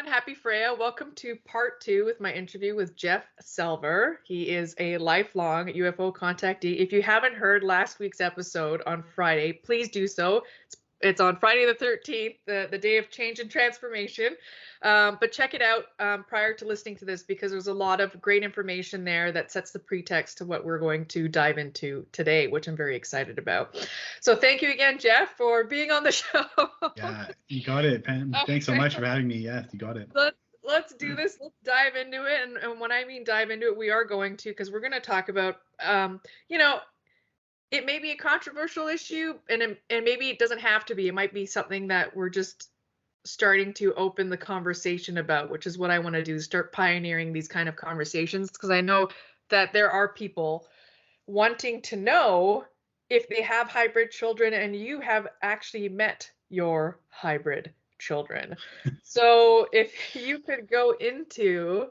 Happy FREYA. Welcome to part 2 with my interview with Jeff Selver. He is a lifelong UFO contactee. If you haven't heard last week's episode on Friday, please do so. It's on Friday the 13th, the day of change and transformation. But check it out prior to listening to this, because there's a lot of great information there that sets the pretext to what we're going to dive into today, which I'm very excited about. So thank you again, Jeff, for being on the show. Yeah, you got it, Pam. Thanks so much for having me. Yes, you got it. Let's do this. Let's dive into it. And when I mean dive into it, we are going to, because we're going to talk about, it may be a controversial issue, and maybe it doesn't have to be. It might be something that we're just starting to open the conversation about, which is what I want to do, start pioneering these kind of conversations, because I know that there are people wanting to know if they have hybrid children, and you have actually met your hybrid children. So if you could go into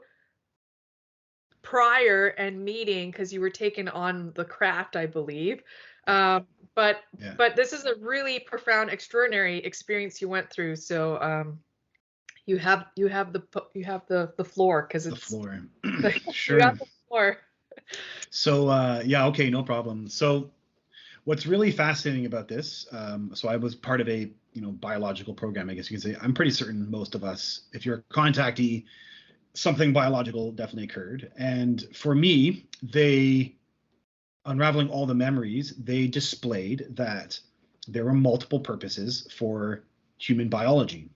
prior and meeting, because you were taken on the craft, I believe. But this is a really profound, extraordinary experience you went through. So you have the floor, because it's the floor. Sure. You have the floor. So yeah, okay, no problem. So what's really fascinating about this, so I was part of a biological program, I guess you can say. I'm pretty certain most of us, if you're a contactee, something biological definitely occurred. And for me, they, unraveling all the memories, they displayed that there were multiple purposes for human biology.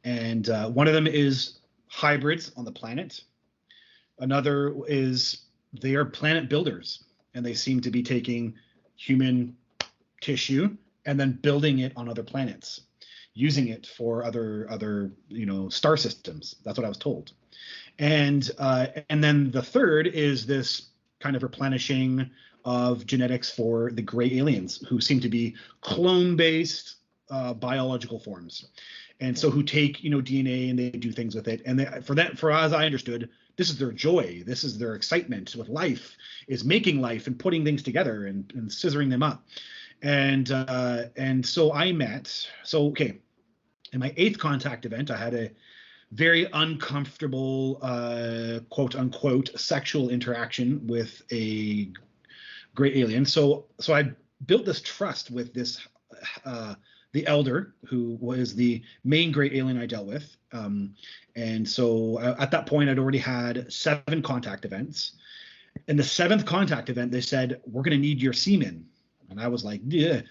And one of them is hybrids on the planet. Another is they are planet builders, and they seem to be taking human tissue and then building it on other planets, using it for other star systems. That's what I was told. And then the third is this kind of replenishing of genetics for the gray aliens, who seem to be clone-based biological forms, and so who take DNA and they do things with it. And for as I understood, this is their joy, this is their excitement with life, is making life and putting things together and scissoring them up. And so I met. So okay, in my 8th contact event, I had a very uncomfortable, quote unquote, sexual interaction with a gray alien. So I built this trust with this, the elder, who was the main gray alien I dealt with. And so at that point, I'd already had 7 contact events. In the 7th contact event, they said, "We're going to need your semen." And I was like, yeah.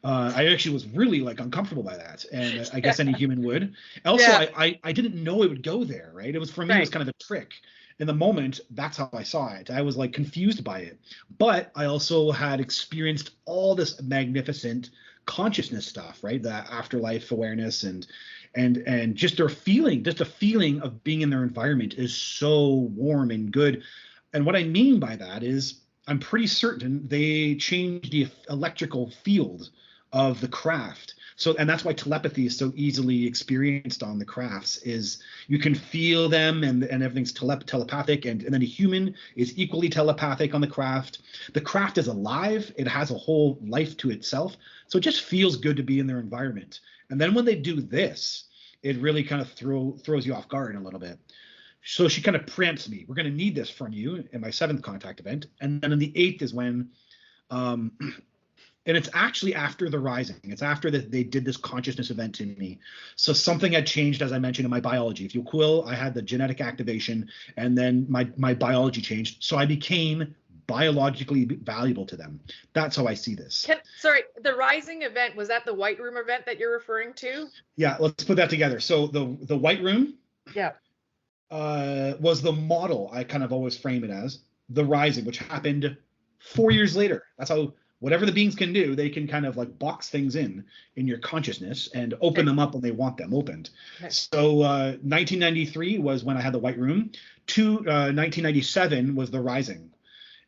I actually was really uncomfortable by that. And I guess any human would. Also, I didn't know it would go there, right? It was, for me, It was kind of a trick. In the moment, that's how I saw it. I was confused by it. But I also had experienced all this magnificent consciousness stuff, right? The afterlife awareness and just their feeling, just the feeling of being in their environment is so warm and good. And what I mean by that is, I'm pretty certain they changed the electrical field of the craft. So, and that's why telepathy is so easily experienced on the crafts, is you can feel them and everything's telepathic. And then a human is equally telepathic on the craft. The craft is alive. It has a whole life to itself. So it just feels good to be in their environment. And then when they do this, it really kind of throws you off guard a little bit. So she kind of preempts me. We're going to need this from you in my 7th contact event. And then in the 8th is when, and it's actually after the rising. It's after that they did this consciousness event to me. So something had changed, as I mentioned, in my biology. If you will, I had the genetic activation, and then my biology changed. So I became biologically valuable to them. That's how I see this. Sorry, the rising event, was that the White Room event that you're referring to? Yeah, let's put that together. So the White Room. Yeah. Was the model. I kind of always frame it as the rising, which happened 4 years later. That's how, whatever the beings can do, they can kind of box things in your consciousness and open them up when they want them opened. Okay. So 1993 was when I had the White Room. 1997 was the rising.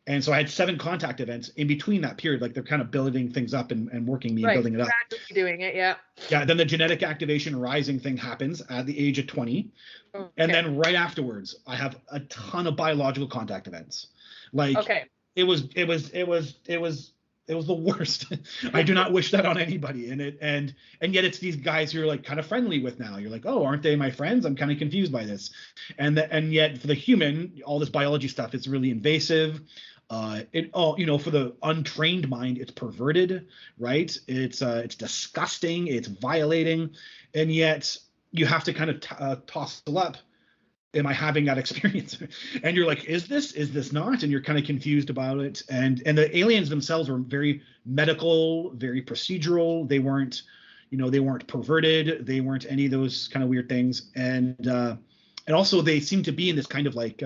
And so I had 7 contact events in between that period. They're kind of building things up and working me and building it up. Gradually doing it, yeah. Yeah, then the genetic activation rising thing happens at the age of 20. Okay. And then right afterwards, I have a ton of biological contact events. It was It was the worst. I do not wish that on anybody. And yet it's these guys you're like kind of friendly with now. You're like, oh, aren't they my friends? I'm kind of confused by this. And yet for the human, all this biology stuff is really invasive. It all, for the untrained mind, it's perverted, right? It's disgusting. It's violating, and yet you have to kind of toss up. Am I having that experience? And you're like, is this not? And you're kind of confused about it. And the aliens themselves were very medical, very procedural. They weren't, they weren't perverted. They weren't any of those kind of weird things. And also they seem to be in this kind of like,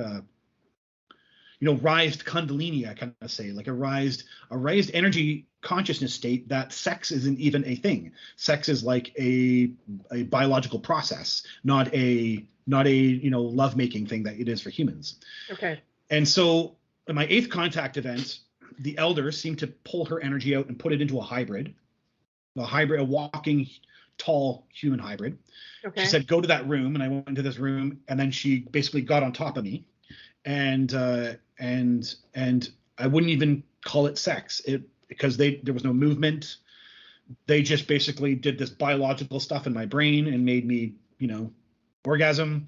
raised kundalini, I kind of say, like a raised energy consciousness state that sex isn't even a thing. Sex is like a biological process, not a lovemaking thing that it is for humans. Okay. And so in my 8th contact event, the elders seemed to pull her energy out and put it into a walking tall human hybrid. Okay. She said, go to that room. And I went into this room, and then she basically got on top of me. And I wouldn't even call it sex because there was no movement. They just basically did this biological stuff in my brain and made me, orgasm.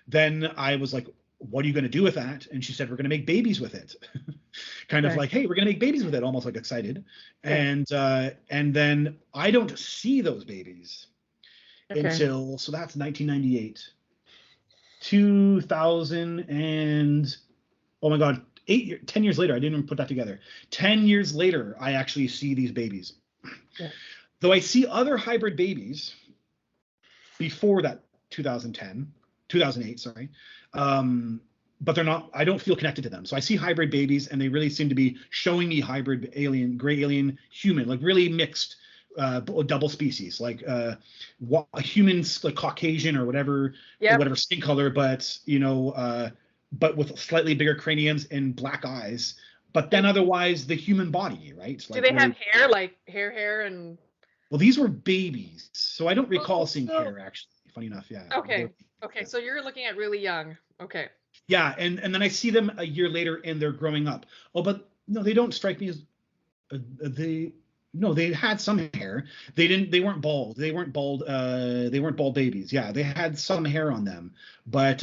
Then I was like, what are you going to do with that? And she said, we're going to make babies with it. Kind of like, hey, we're going to make babies with it, almost like excited. Yeah. And then I don't see those babies until, so that's 1998. 2000 and oh my god, 10 years later, I didn't even put that together. 10 years later, I actually see these babies. Yeah. Though I see other hybrid babies before that 2008, sorry. But they're not, I don't feel connected to them. So I see hybrid babies, and they really seem to be showing me hybrid alien, gray alien, human, like really mixed double species, like humans, like Caucasian or whatever, or whatever skin color, but but with slightly bigger craniums and black eyes. But then otherwise, the human body, right? Do they have hair, like hair and? Well, these were babies, so I don't recall seeing hair actually. Funny enough, yeah. Okay. So you're looking at really young. Okay. Yeah, and then I see them a year later, and they're growing up. Oh, but no, they don't strike me as No, they had some hair. They weren't bald. They weren't bald babies. Yeah, they had some hair on them. But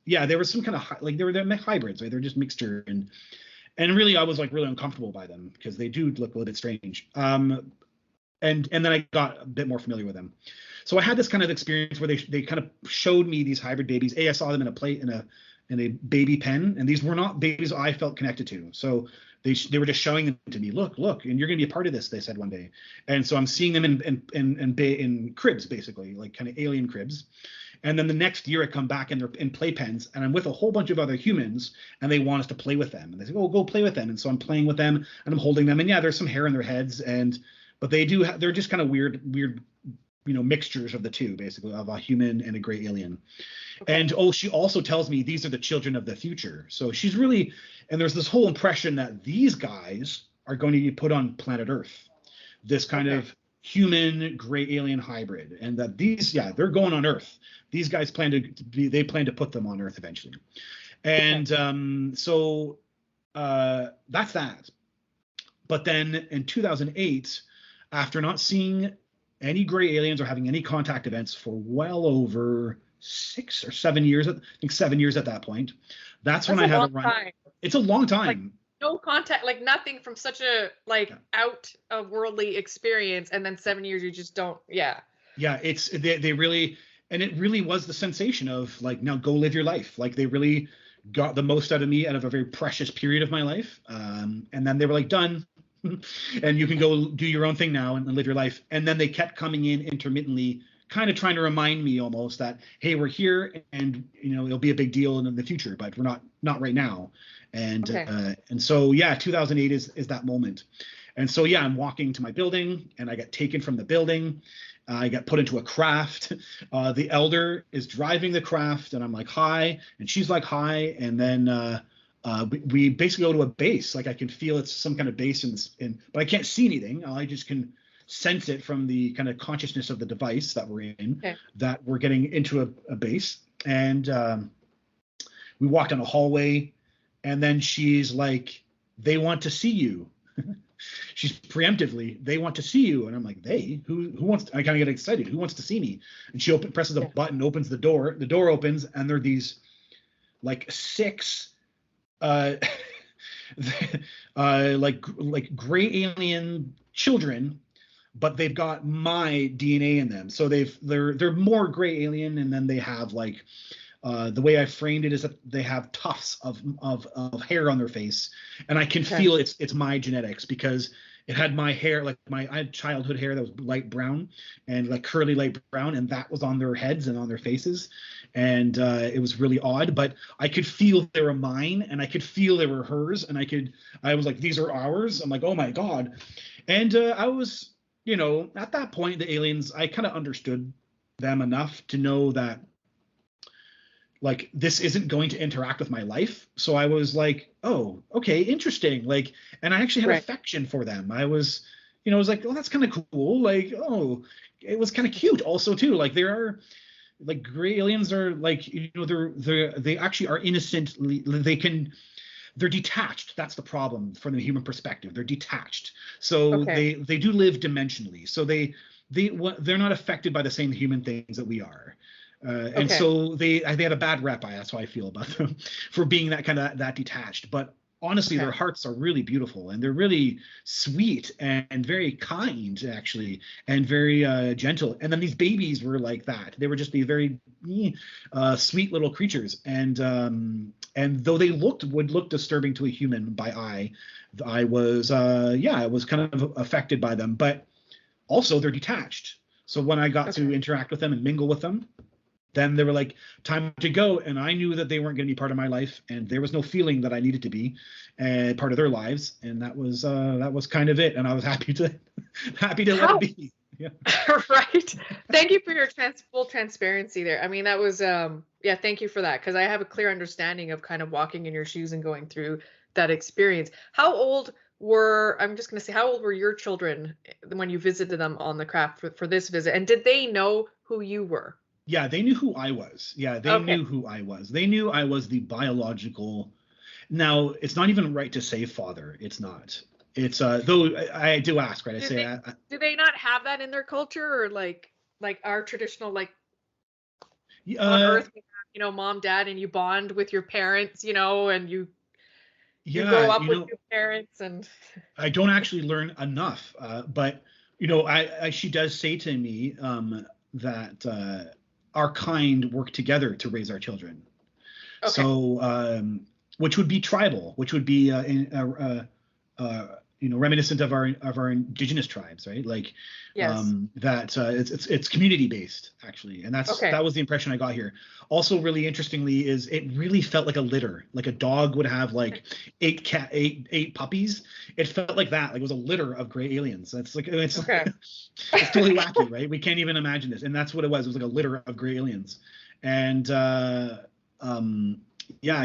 yeah, there was some kind of they're hybrids, right? They're just mixture, and really I was like really uncomfortable by them because they do look a little bit strange. And then I got a bit more familiar with them. So I had this kind of experience where they kind of showed me these hybrid babies. I saw them in a plate in a baby pen, and these were not babies I felt connected to. So they were just showing them to me. Look, and you're going to be a part of this, they said one day. And so I'm seeing them in cribs, basically, like kind of alien cribs. And then the next year I come back and they're in playpens, and I'm with a whole bunch of other humans, and they want us to play with them. And they say, oh, go play with them. And so I'm playing with them, and I'm holding them. And yeah, there's some hair in their heads, but they're just kind of weird, mixtures of the two, basically, of a human and a gray alien. Okay. And she also tells me these are the children of the future. So she's really, and there's this whole impression that these guys are going to be put on planet Earth, this kind of human gray alien hybrid, and that they're going on Earth. These guys plan to put them on Earth eventually. And so that's that. But then in 2008, after not seeing any gray aliens or having any contact events for well over 6 or 7 years, I think 7 years at that point, that's when I had a run. Time. It's a long time. Like, no contact, like nothing from such a out of worldly experience, and then 7 years you just don't. Yeah, it's they really, and it really was the sensation of like, now go live your life. Like they really got the most out of me out of a very precious period of my life. And then they were like, done. And you can go do your own thing now and live your life. And then they kept coming in intermittently, kind of trying to remind me almost that, hey, we're here, and it'll be a big deal in the future, but we're not right now. And and so yeah, 2008 is that moment. And so yeah, I'm walking to my building, and I get taken from the building. I got put into a craft. The elder is driving the craft, and I'm like, hi, and she's like, hi, and then we basically go to a base. Like I can feel it's some kind of base but I can't see anything. I just can sense it from the kind of consciousness of the device that we're in, that we're getting into a base. And we walked down a hallway, and then she's like, they want to see you. she's preemptively, they want to see you. And I'm like, they? Who wants to, I kind of get excited. Who wants to see me? And she presses a button, opens the door. The door opens, and there are these like 6 uh like gray alien children, but they've got my DNA in them. So they're more gray alien, and then they have like the way I framed it is that they have tufts of hair on their face, and I can feel it's my genetics because it had my hair, like I had childhood hair that was light brown and like curly light brown, and that was on their heads and on their faces, and it was really odd. But I could feel they were mine, and I could feel they were hers, and I was like, these are ours. I'm like, oh my god, and I was, at that point, the aliens, I kind of understood them enough to know that like this isn't going to interact with my life. So I was like, oh, okay, interesting. Like, and I actually had affection for them. I was, I was like, oh, that's kind of cool. Like, oh, it was kind of cute also too. Like there are like gray aliens are like, they actually are innocently, they're detached. That's the problem from the human perspective. They're detached. So they do live dimensionally. So they're not affected by the same human things that we are. And so they have a bad rep. That's how I feel about them for being that detached. But honestly, their hearts are really beautiful, and they're really sweet and very kind, actually, and very gentle. And then these babies were like that. They were just these very sweet little creatures. And though they would look disturbing to a human by eye, I was I was kind of affected by them. But also, they're detached. So when I got to interact with them and mingle with them, then they were like, time to go. And I knew that they weren't going to be part of my life, and there was no feeling that I needed to be part of their lives. And that was kind of it. And I was happy to let it be. Yeah. Right. Thank you for your full transparency there. I mean, that was, thank you for that. Cause I have a clear understanding of kind of walking in your shoes and going through that experience. How old were your children when you visited them on the craft for this visit? And did they know who you were? Yeah, they knew who I was. Yeah, they knew who I was. They knew I was the biological. Now, it's not even right to say father. It's not. It's though I do ask, right? Do they not have that in their culture, or like our traditional, like on Earth, mom, dad, and you bond with your parents, and you grow up with your parents, and I don't actually learn enough. But she does say to me that our kind work together to raise our children. So, which would be tribal, which would be reminiscent of our indigenous tribes, right? Like, it's community based, actually, and that was the impression I got here. Also, really interestingly, is it really felt like a litter, like a dog would have like eight puppies. It felt like that, like it was a litter of gray aliens. That's like it's totally wacky, right? We can't even imagine this, and that's what it was. It was like a litter of gray aliens, and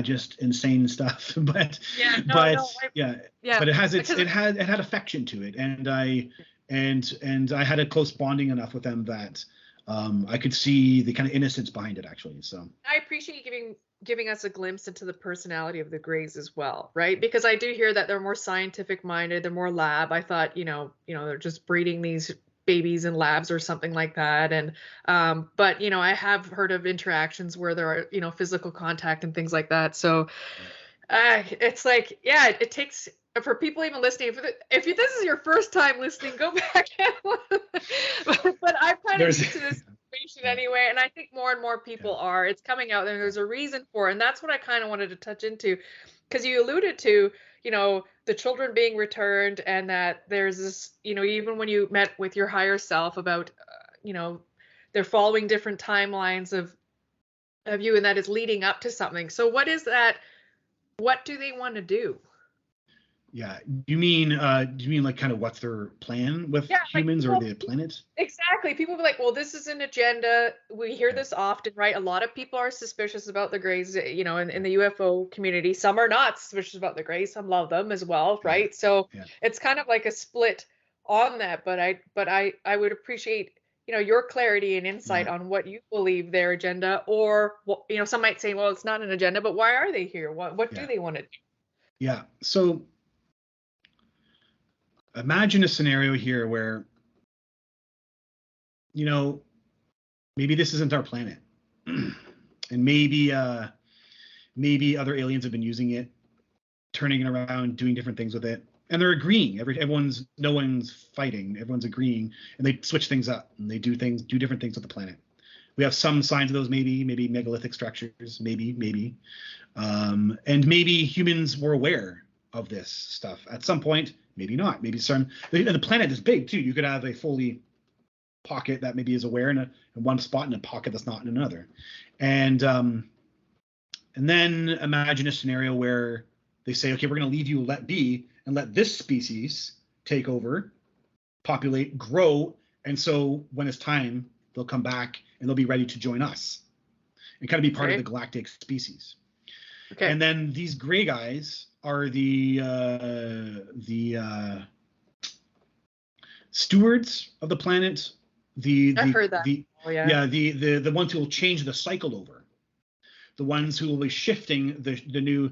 just insane stuff. But it had affection to it, and I had a close bonding enough with them that I could see the kind of innocence behind it, actually. So I appreciate you giving us a glimpse into the personality of the Greys as well, right? Because I do hear that they're more scientific minded, they're more lab. I thought, they're just breeding these babies in labs or something like that. And but I have heard of interactions where there are physical contact and things like that. So it's like, it takes, for people even listening, if this is your first time listening, go back but I'm kind of used to this situation anyway, and I think more and more people are. It's coming out, and there's a reason for it, and that's what I kind of wanted to touch into, because you alluded to the children being returned, and that there's this, even when you met with your higher self about they're following different timelines of you, and that is leading up to something. So what is that? What do they want to do? Yeah. Do you mean like kind of what's their plan with humans or the planet? Exactly. People be like, well, this is an agenda. We hear this often, right? A lot of people are suspicious about the Greys, in the UFO community. Some are not suspicious about the Greys. Some love them as well, right? So it's kind of like a split on that. But I would appreciate, your clarity and insight on what you believe their agenda, or, some might say, well, it's not an agenda, but why are they here? What do they want to do? Yeah. So imagine a scenario here where, you know, maybe this isn't our planet, and maybe other aliens have been using it, turning it around, doing different things with it, and they're agreeing. No one's fighting. Everyone's agreeing, and they switch things up and they do different things with the planet. We have some signs of those, maybe megalithic structures, maybe, and maybe humans were aware of this stuff at some point. Maybe not. Maybe some. And the planet is big too. You could have a fully pocket that maybe is aware in one spot, and a pocket that's not in another, and then imagine a scenario where they say, okay, we're going to leave you let be and let this species take over, populate, grow, and so when it's time, they'll come back and they'll be ready to join us and kind of be part of the galactic species. Okay. And then these gray guys are the stewards of the planet. I've heard that. The ones who will change the cycle over, the ones who will be shifting the new,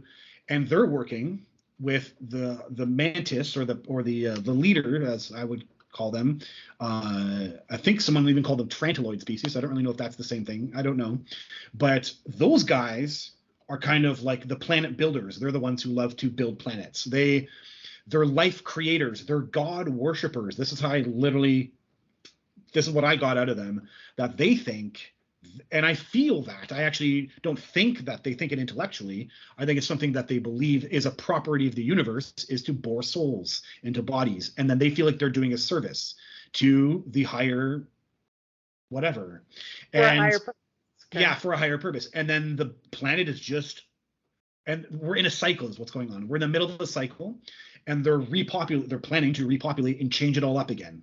and they're working with the mantis or the leader, as I would call them. I think someone even called them Trantiloid species. I don't really know if that's the same thing. I don't know, but those guys are kind of like the planet builders. They're the ones who love to build planets. They're life creators. They're God worshippers. This is what I got out of them, that they think, and I feel that. I actually don't think that they think it intellectually. I think it's something that they believe is a property of the universe, is to bore souls into bodies. And then they feel like they're doing a service to the higher whatever. For a higher purpose. And then the planet is just, and we're in a cycle is what's going on. We're in the middle of the cycle, and they're planning to repopulate and change it all up again.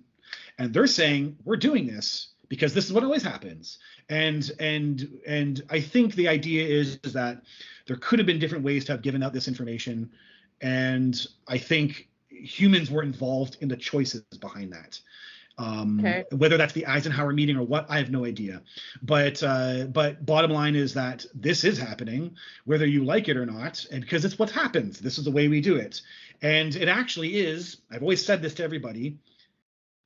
And they're saying, we're doing this because this is what always happens. And I think the idea is that there could have been different ways to have given out this information. And I think humans were involved in the choices behind that. Whether that's the Eisenhower meeting or what, I have no idea. But bottom line is that this is happening, whether you like it or not, and because it's what happens. This is the way we do it. And it actually is, I've always said this to everybody,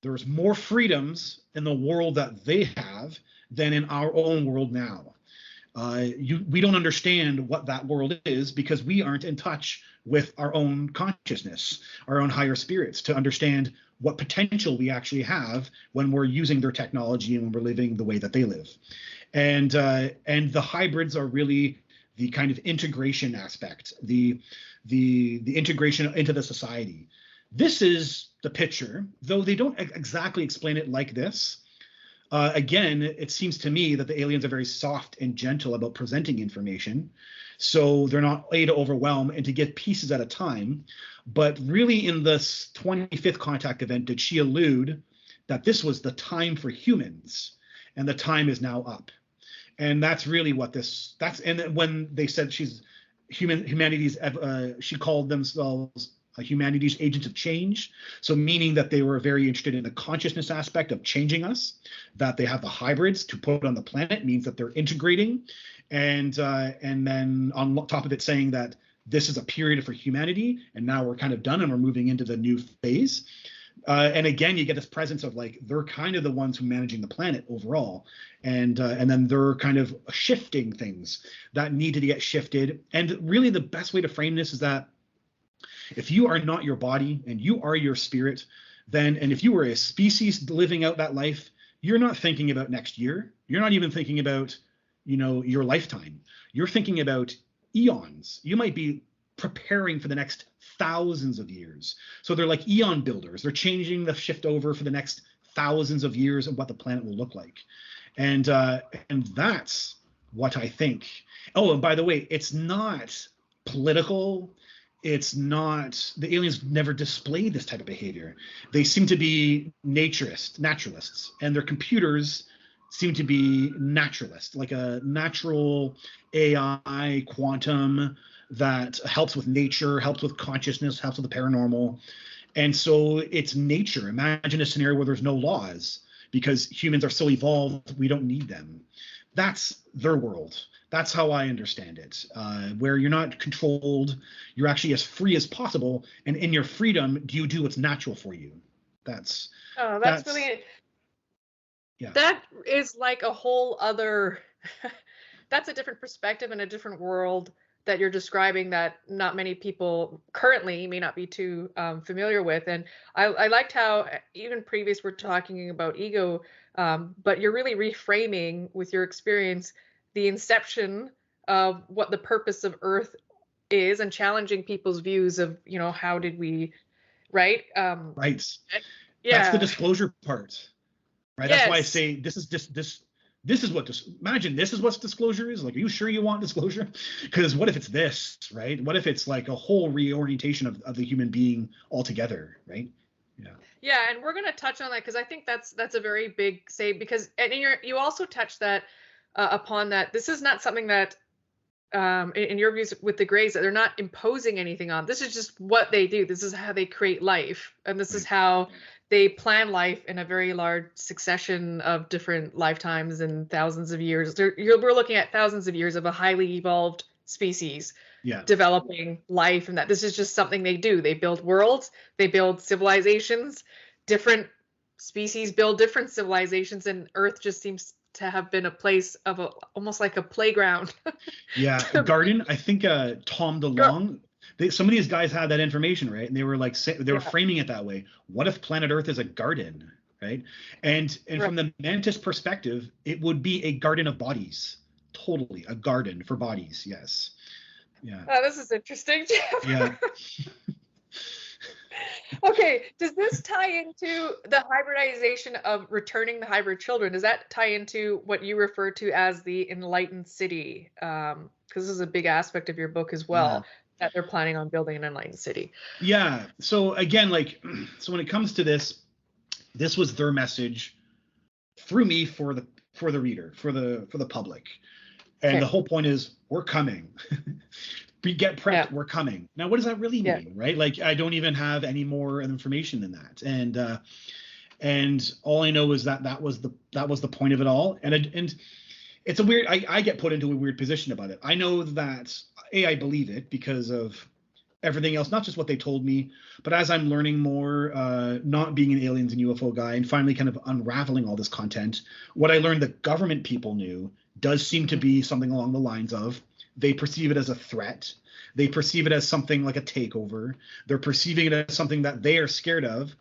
there's more freedoms in the world that they have than in our own world now. We don't understand what that world is because we aren't in touch with our own consciousness, our own higher spirits, to understand what potential we actually have when we're using their technology and when we're living the way that they live. And the hybrids are really the kind of integration aspect, the integration into the society. This is the picture, though they don't exactly explain it like this. Again, it seems to me that the aliens are very soft and gentle about presenting information. So they're not to overwhelm and to get pieces at a time. But really in this 25th contact event, did she allude that this was the time for humans and the time is now up? And that's really what and when they said she's humanity's, she called themselves humanity's agents of change. So meaning that they were very interested in the consciousness aspect of changing us, that they have the hybrids to put on the planet means that they're integrating. And then on top of it saying that this is a period for humanity and now we're kind of done and we're moving into the new phase. And again, you get this presence of like, they're kind of the ones who are managing the planet overall. And then they're kind of shifting things that needed to get shifted. And really the best way to frame this is that if you are not your body and you are your spirit, then, and if you were a species living out that life, you're not thinking about next year. You're not even thinking about, your lifetime. You're thinking about eons. You might be preparing for the next thousands of years. So they're like eon builders. They're changing the shift over for the next thousands of years of what the planet will look like. And that's what I think. Oh, and by the way, it's not political. It's not, the aliens never displayed this type of behavior. They seem to be naturalists, and their computers seem to be naturalist, like a natural AI quantum that helps with nature, helps with consciousness, helps with the paranormal. And so it's nature. Imagine a scenario where there's no laws because humans are so evolved, we don't need them. That's their world. That's how I understand it, where you're not controlled, you're actually as free as possible, and in your freedom, do you do what's natural for you? That's Oh, that's that's really, yeah, that is like a whole other, that's a different perspective and a different world that you're describing that not many people currently may not be too familiar with. And I liked how even previous we're talking about ego, but you're really reframing with your experience the inception of what the purpose of Earth is and challenging people's views of, how did we, right? right. That's the Yeah. disclosure part, right? That's why I Yes. say this is what imagine this is what disclosure is. Like, are you sure you want disclosure? Because what if it's this, right? What if it's like a whole reorientation of the human being altogether, right? Yeah. Yeah, and we're going to touch on that because I think that's a very big say, because and you also touched that upon that this is not something that in your views with the Greys, that they're not imposing anything on. This is just what they do. This is how they create life, and this is Right. how they plan life in a very large succession of different lifetimes and thousands of years. We're looking at thousands of years of a highly evolved species Yeah. developing life, and that this is just something they do. They build worlds, they build civilizations, different species build different civilizations, and Earth just seems to have been a place of almost like a playground. Yeah. Garden. I think Tom DeLonge. Some of these guys had that information, right? And they were like they were Yeah. framing it that way. What if planet Earth is a garden, right? And Right. from the mantis perspective, it would be a garden of bodies. Totally, a garden for bodies. Yes. Yeah. Oh, this is interesting, Jeff. Yeah. Okay, does this tie into the hybridization of returning the hybrid children? Does that tie into what you refer to as the enlightened city? Because this is a big aspect of your book as Yeah. well, that they're planning on building an enlightened city. Yeah. So again, like, so when it comes to this was their message through me for the reader, for the public. And Okay. the whole point is we're coming. Get prepped, Yeah. we're coming. Now, what does that really mean, right? Like, I don't even have any more information than that. And all I know is that was the point of it all. And it's a weird, I get put into a weird position about it. I know that I believe it because of everything else, not just what they told me, but as I'm learning more, not being an aliens and UFO guy, and finally kind of unraveling all this content, what I learned that government people knew does seem to be something along the lines of they perceive it as a threat. They perceive it as something like a takeover. They're perceiving it as something that they are scared of.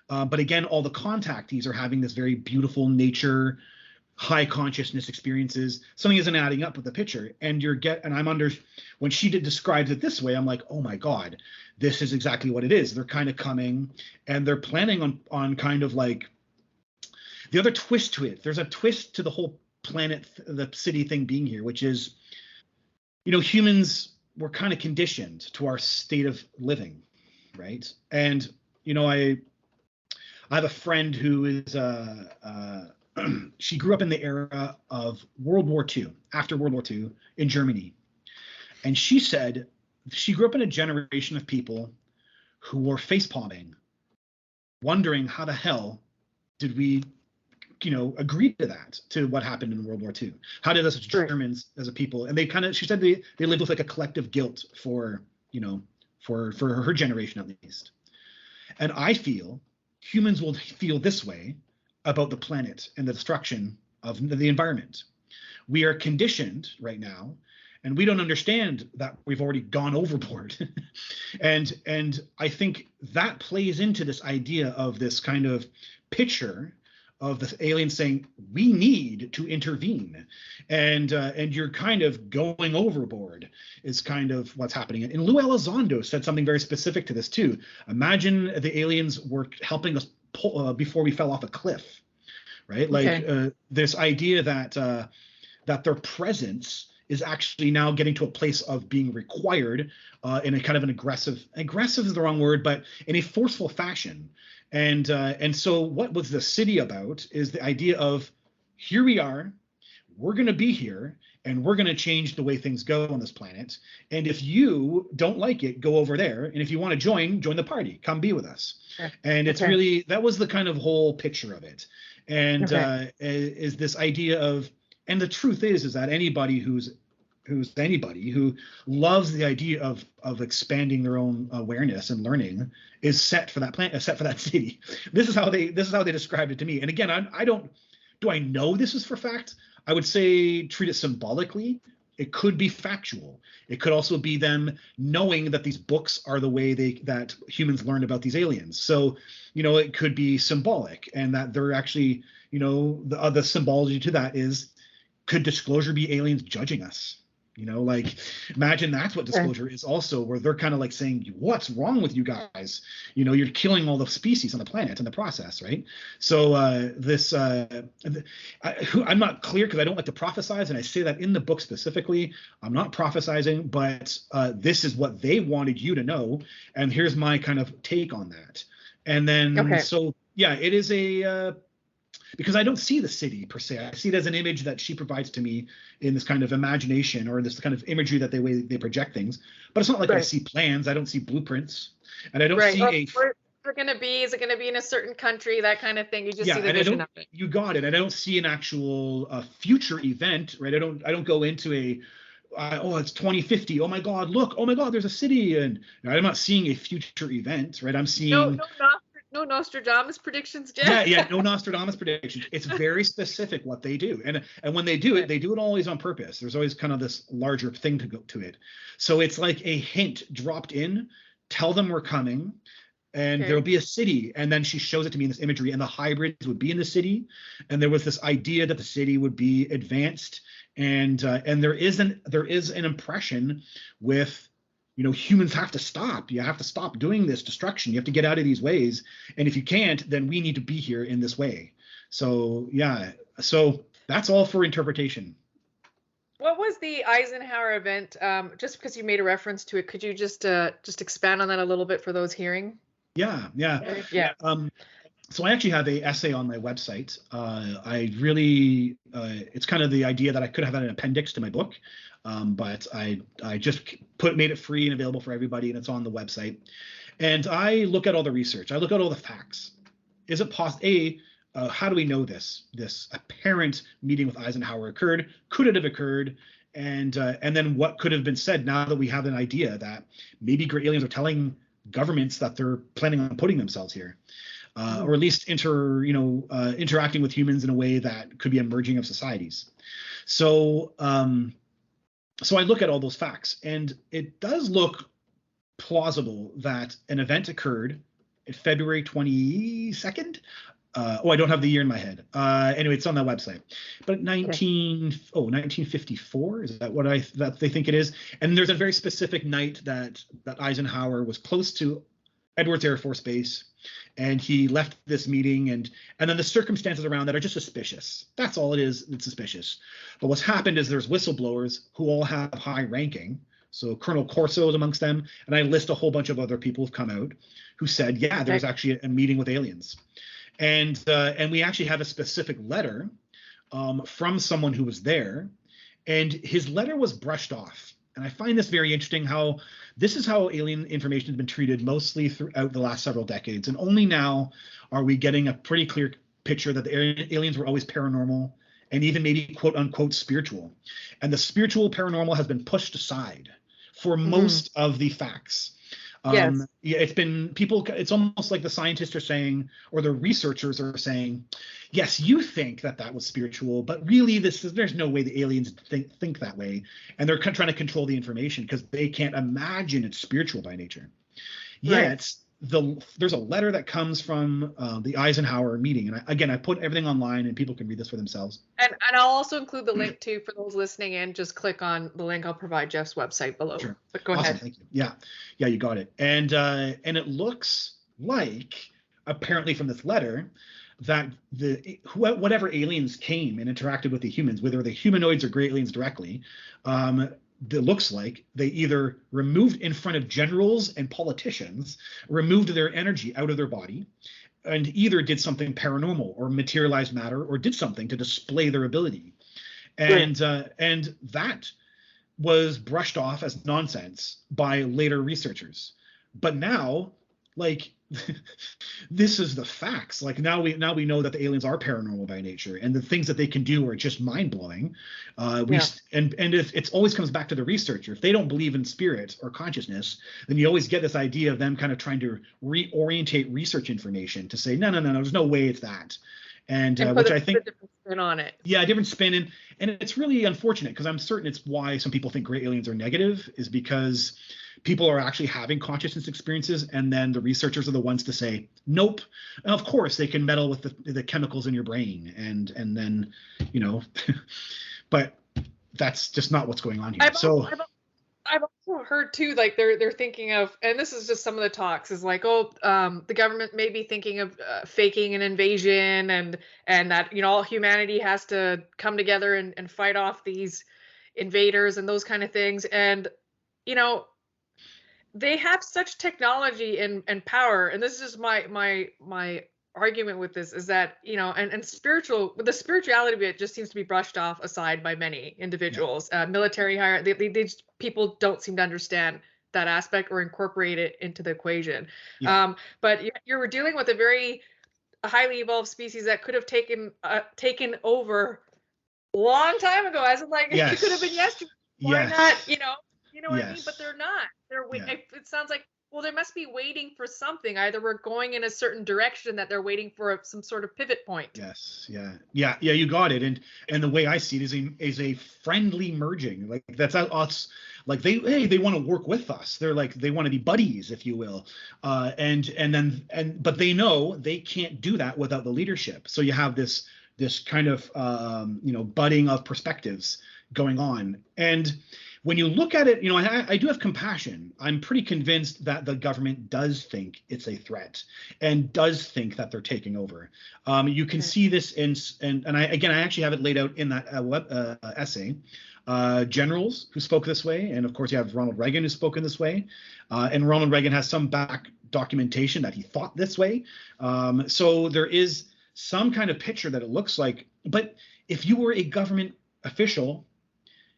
But again, all the contactees are having this very beautiful nature, high consciousness experiences. Something isn't adding up with the picture, and I'm under, when she describes it this way, I'm like, oh my God, this is exactly what it is. They're kind of coming, and they're planning on kind of like the other twist to it. There's a twist to the whole planet, the city thing being here, which is, humans were kind of conditioned to our state of living, right? And I have a friend who is she grew up in the era of World War II, after World War II in Germany. And she said she grew up in a generation of people who were facepalming, wondering how the hell did we, agree to that, to what happened in World War II? How did us Germans as a people, and they kind of, she said they lived with like a collective guilt for her generation at least. And I feel humans will feel this way about the planet and the destruction of the environment. We are conditioned right now, and we don't understand that we've already gone overboard. and I think that plays into this idea of this kind of picture of the aliens saying we need to intervene, and you're kind of going overboard is kind of what's happening. And Lou Elizondo said something very specific to this too. Imagine the aliens were helping us before we fell off a cliff, right? Like this idea that their presence is actually now getting to a place of being required in a kind of an aggressive is the wrong word, but in a forceful fashion. And so what was the city about is the idea of, here we are, we're going to be here, and we're going to change the way things go on this planet. And if you don't like it, go over there. And if you want to join the party, come be with us. And it's really, that was the kind of whole picture of it. And is this idea of And the truth is that anybody who's anybody who loves the idea of expanding their own awareness and learning is set for that planet, set for that city. This is how they described it to me. And again, I don't, do I know this is for fact? I would say treat it symbolically. It could be factual. It could also be them knowing that these books are the way that humans learn about these aliens. So, it could be symbolic, and that they're actually, the symbology to that is, could disclosure be aliens judging us? Like, imagine that's what disclosure is also, where they're kind of like saying, what's wrong with you guys? You're killing all the species on the planet in the process, right? So I'm not clear because I don't like to prophesize, and I say that in the book specifically. I'm not prophesizing, but this is what they wanted you to know, and here's my kind of take on that. And then, so yeah, it is because I don't see the city per se. I see it as an image that she provides to me in this kind of imagination, or this kind of imagery that they project things. But it's not like I see plans. I don't see blueprints, and I don't see is it going to be in a certain country, that kind of thing? You just see the vision of it. You got it. And I don't see an actual future event, right? I don't go into it's 2050. Oh my God, look! Oh my God, there's a city, and I'm not seeing a future event, right? I'm seeing no Nostradamus predictions, Jeff. Yeah, no Nostradamus predictions. It's very specific what they do, and when they do it always on purpose. There's always kind of this larger thing to go to it. So it's like a hint dropped in. Tell them we're coming, and there'll be a city, and then she shows it to me in this imagery, and the hybrids would be in the city, and there was this idea that the city would be advanced, and there is an impression with, humans have to stop. You have to stop doing this destruction. You have to get out of these ways. And if you can't, then we need to be here in this way. So, yeah. So that's all for interpretation. What was the Eisenhower event? Just because you made a reference to it, could you just expand on that a little bit for those hearing? Yeah. So I actually have an essay on my website. It's kind of the idea that I could have had an appendix to my book. But I just made it free and available for everybody, and it's on the website. And I look at all the research. I look at all the facts. Is it possible? How do we know this apparent meeting with Eisenhower occurred? Could it have occurred? And then what could have been said now that we have an idea that maybe great aliens are telling governments that they're planning on putting themselves here, or at least interacting with humans in a way that could be a merging of societies. So I look at all those facts, and it does look plausible that an event occurred in February 22nd. I don't have the year in my head. Anyway, it's on that website. But 1954, is that what that they think it is? And there's a very specific night that Eisenhower was close to Edwards Air Force Base, and he left this meeting, and then the circumstances around that are just suspicious. That's all it is. It's suspicious. But what's happened is there's whistleblowers who all have high ranking. So Colonel Corso is amongst them, and I list a whole bunch of other people who've come out who said, yeah, there's actually a meeting with aliens. And we actually have a specific letter from someone who was there, and his letter was brushed off. And I find this very interesting, how this is how alien information has been treated mostly throughout the last several decades. And only now are we getting a pretty clear picture that the aliens were always paranormal and even maybe quote unquote spiritual. And the spiritual paranormal has been pushed aside for most of the facts. Yes. Yeah, it's almost like the scientists are saying, or the researchers are saying, yes, you think that was spiritual, but really there's no way the aliens think that way. And they're trying to control the information because they can't imagine it's spiritual by nature. Yet there's a letter that comes from the Eisenhower meeting. And I put everything online, and people can read this for themselves. And I'll also include the link too for those listening in. Just click on the link. I'll provide Jeff's website below. Sure. But go ahead. Thank you. Yeah, you got it. And it looks like, apparently from this letter, that whatever aliens came and interacted with the humans, whether the humanoids or gray aliens directly, it looks like they either removed in front of generals and politicians, removed their energy out of their body, and either did something paranormal or materialized matter, or did something to display their ability. And that was brushed off as nonsense by later researchers. But now, like, this is the facts. Like now we know that the aliens are paranormal by nature, and the things that they can do are just mind blowing. Yeah. And if it always comes back to the researcher. If they don't believe in spirit or consciousness, then you always get this idea of them kind of trying to reorientate research information to say no, there's no way it's that, and put which I think a different spin on it. yeah, a different spin, and it's really unfortunate because I'm certain it's why some people think gray aliens are negative, is because people are actually having consciousness experiences, and then the researchers are the ones to say nope. And of course they can meddle with the chemicals in your brain, and then but that's just not what's going on here. I've also heard too, like they're thinking of, and this is just some of the talks, is like, the government may be thinking of faking an invasion, and that all humanity has to come together and fight off these invaders and those kind of things. And they have such technology and power, and this is just my argument with this, is that and the spirituality of it just seems to be brushed off aside by many individuals. Military hire, these people don't seem to understand that aspect or incorporate it into the equation. But you're dealing with a very highly evolved species that could have taken over a long time ago, as in like it could have been yesterday. Why not? What I mean? But they're not. They're it sounds like, well, they must be waiting for something. Either we're going in a certain direction that they're waiting for some sort of pivot point. Yes. Yeah. You got it. And the way I see it is a friendly merging. Like that's us. Like they want to work with us. They're like, they want to be buddies, if you will. But they know they can't do that without the leadership. So you have this kind of budding of perspectives going on. And when you look at it, I do have compassion. I'm pretty convinced that the government does think it's a threat and does think that they're taking over. You can see this and I actually have it laid out in that essay. Generals who spoke this way, and of course you have Ronald Reagan who's spoken this way, and Ronald Reagan has some back documentation that he thought this way. So there is some kind of picture that it looks like. But if you were a government official,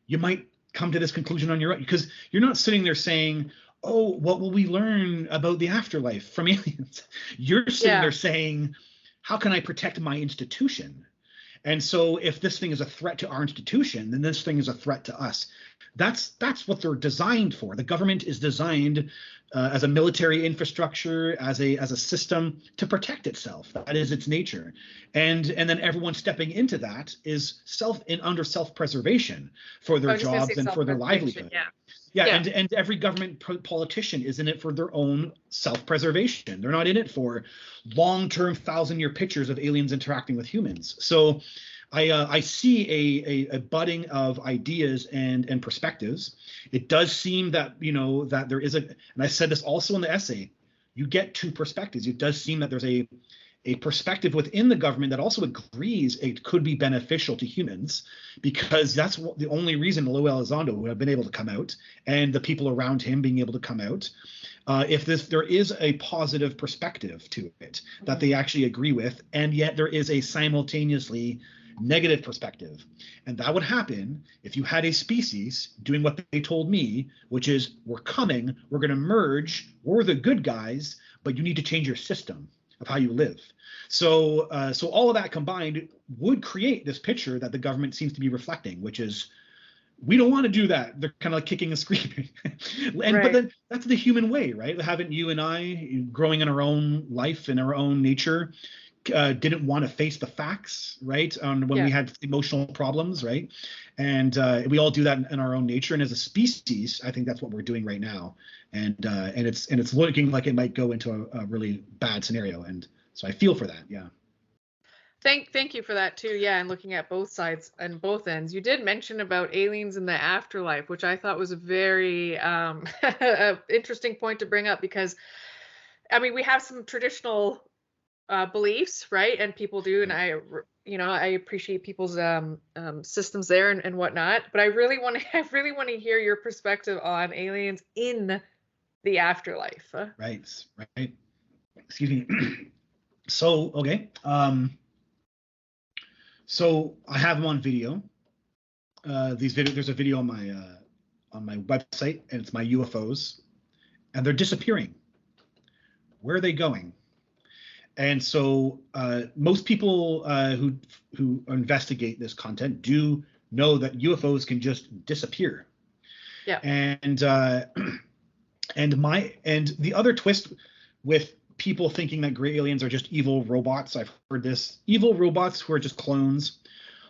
you might come to this conclusion on your own, because you're not sitting there saying, oh, what will we learn about the afterlife from aliens? You're sitting there saying, how can I protect my institution? And so if this thing is a threat to our institution, then this thing is a threat to us. That's what they're designed for. The government is designed as a military infrastructure, as a system to protect itself. That is its nature. And then everyone stepping into that is under self-preservation for their jobs and for their livelihood. And every government politician is in it for their own self-preservation. They're not in it for long-term 1,000-year pictures of aliens interacting with humans. So I see a budding of ideas and perspectives. It does seem that that there is and I said this also in the essay, you get two perspectives. It does seem that there's a perspective within the government that also agrees it could be beneficial to humans, because that's the only reason Luis Elizondo would have been able to come out, and the people around him being able to come out. If there is a positive perspective to it that they actually agree with, and yet there is a simultaneously negative perspective. And that would happen if you had a species doing what they told me, which is, we're coming, we're going to merge, we're the good guys, but you need to change your system of how you live. So all of that combined would create this picture that the government seems to be reflecting, which is, we don't want to do that. They're kind of like kicking and screaming. But then that's the human way, right? Haven't you and I, growing in our own life, in our own nature, didn't want to face the facts, right? When we had emotional problems, right? And we all do that in our own nature. And as a species, I think that's what we're doing right now. And it's looking like it might go into a really bad scenario. And so I feel for that. Yeah. Thank you for that too. Yeah, and looking at both sides and both ends. You did mention about aliens in the afterlife, which I thought was a very interesting point to bring up, because I mean, we have some traditional beliefs, right? And people do, and I appreciate people's systems there and whatnot. But I really want to hear your perspective on aliens in the afterlife. Right. Excuse me. So okay. So I have them on video. There's a video on my website, and it's my UFOs, and they're disappearing. Where are they going? And so most people who investigate this content do know that UFOs can just disappear. Yeah. And the other twist with people thinking that gray aliens are just evil robots, I've heard this, evil robots who are just clones.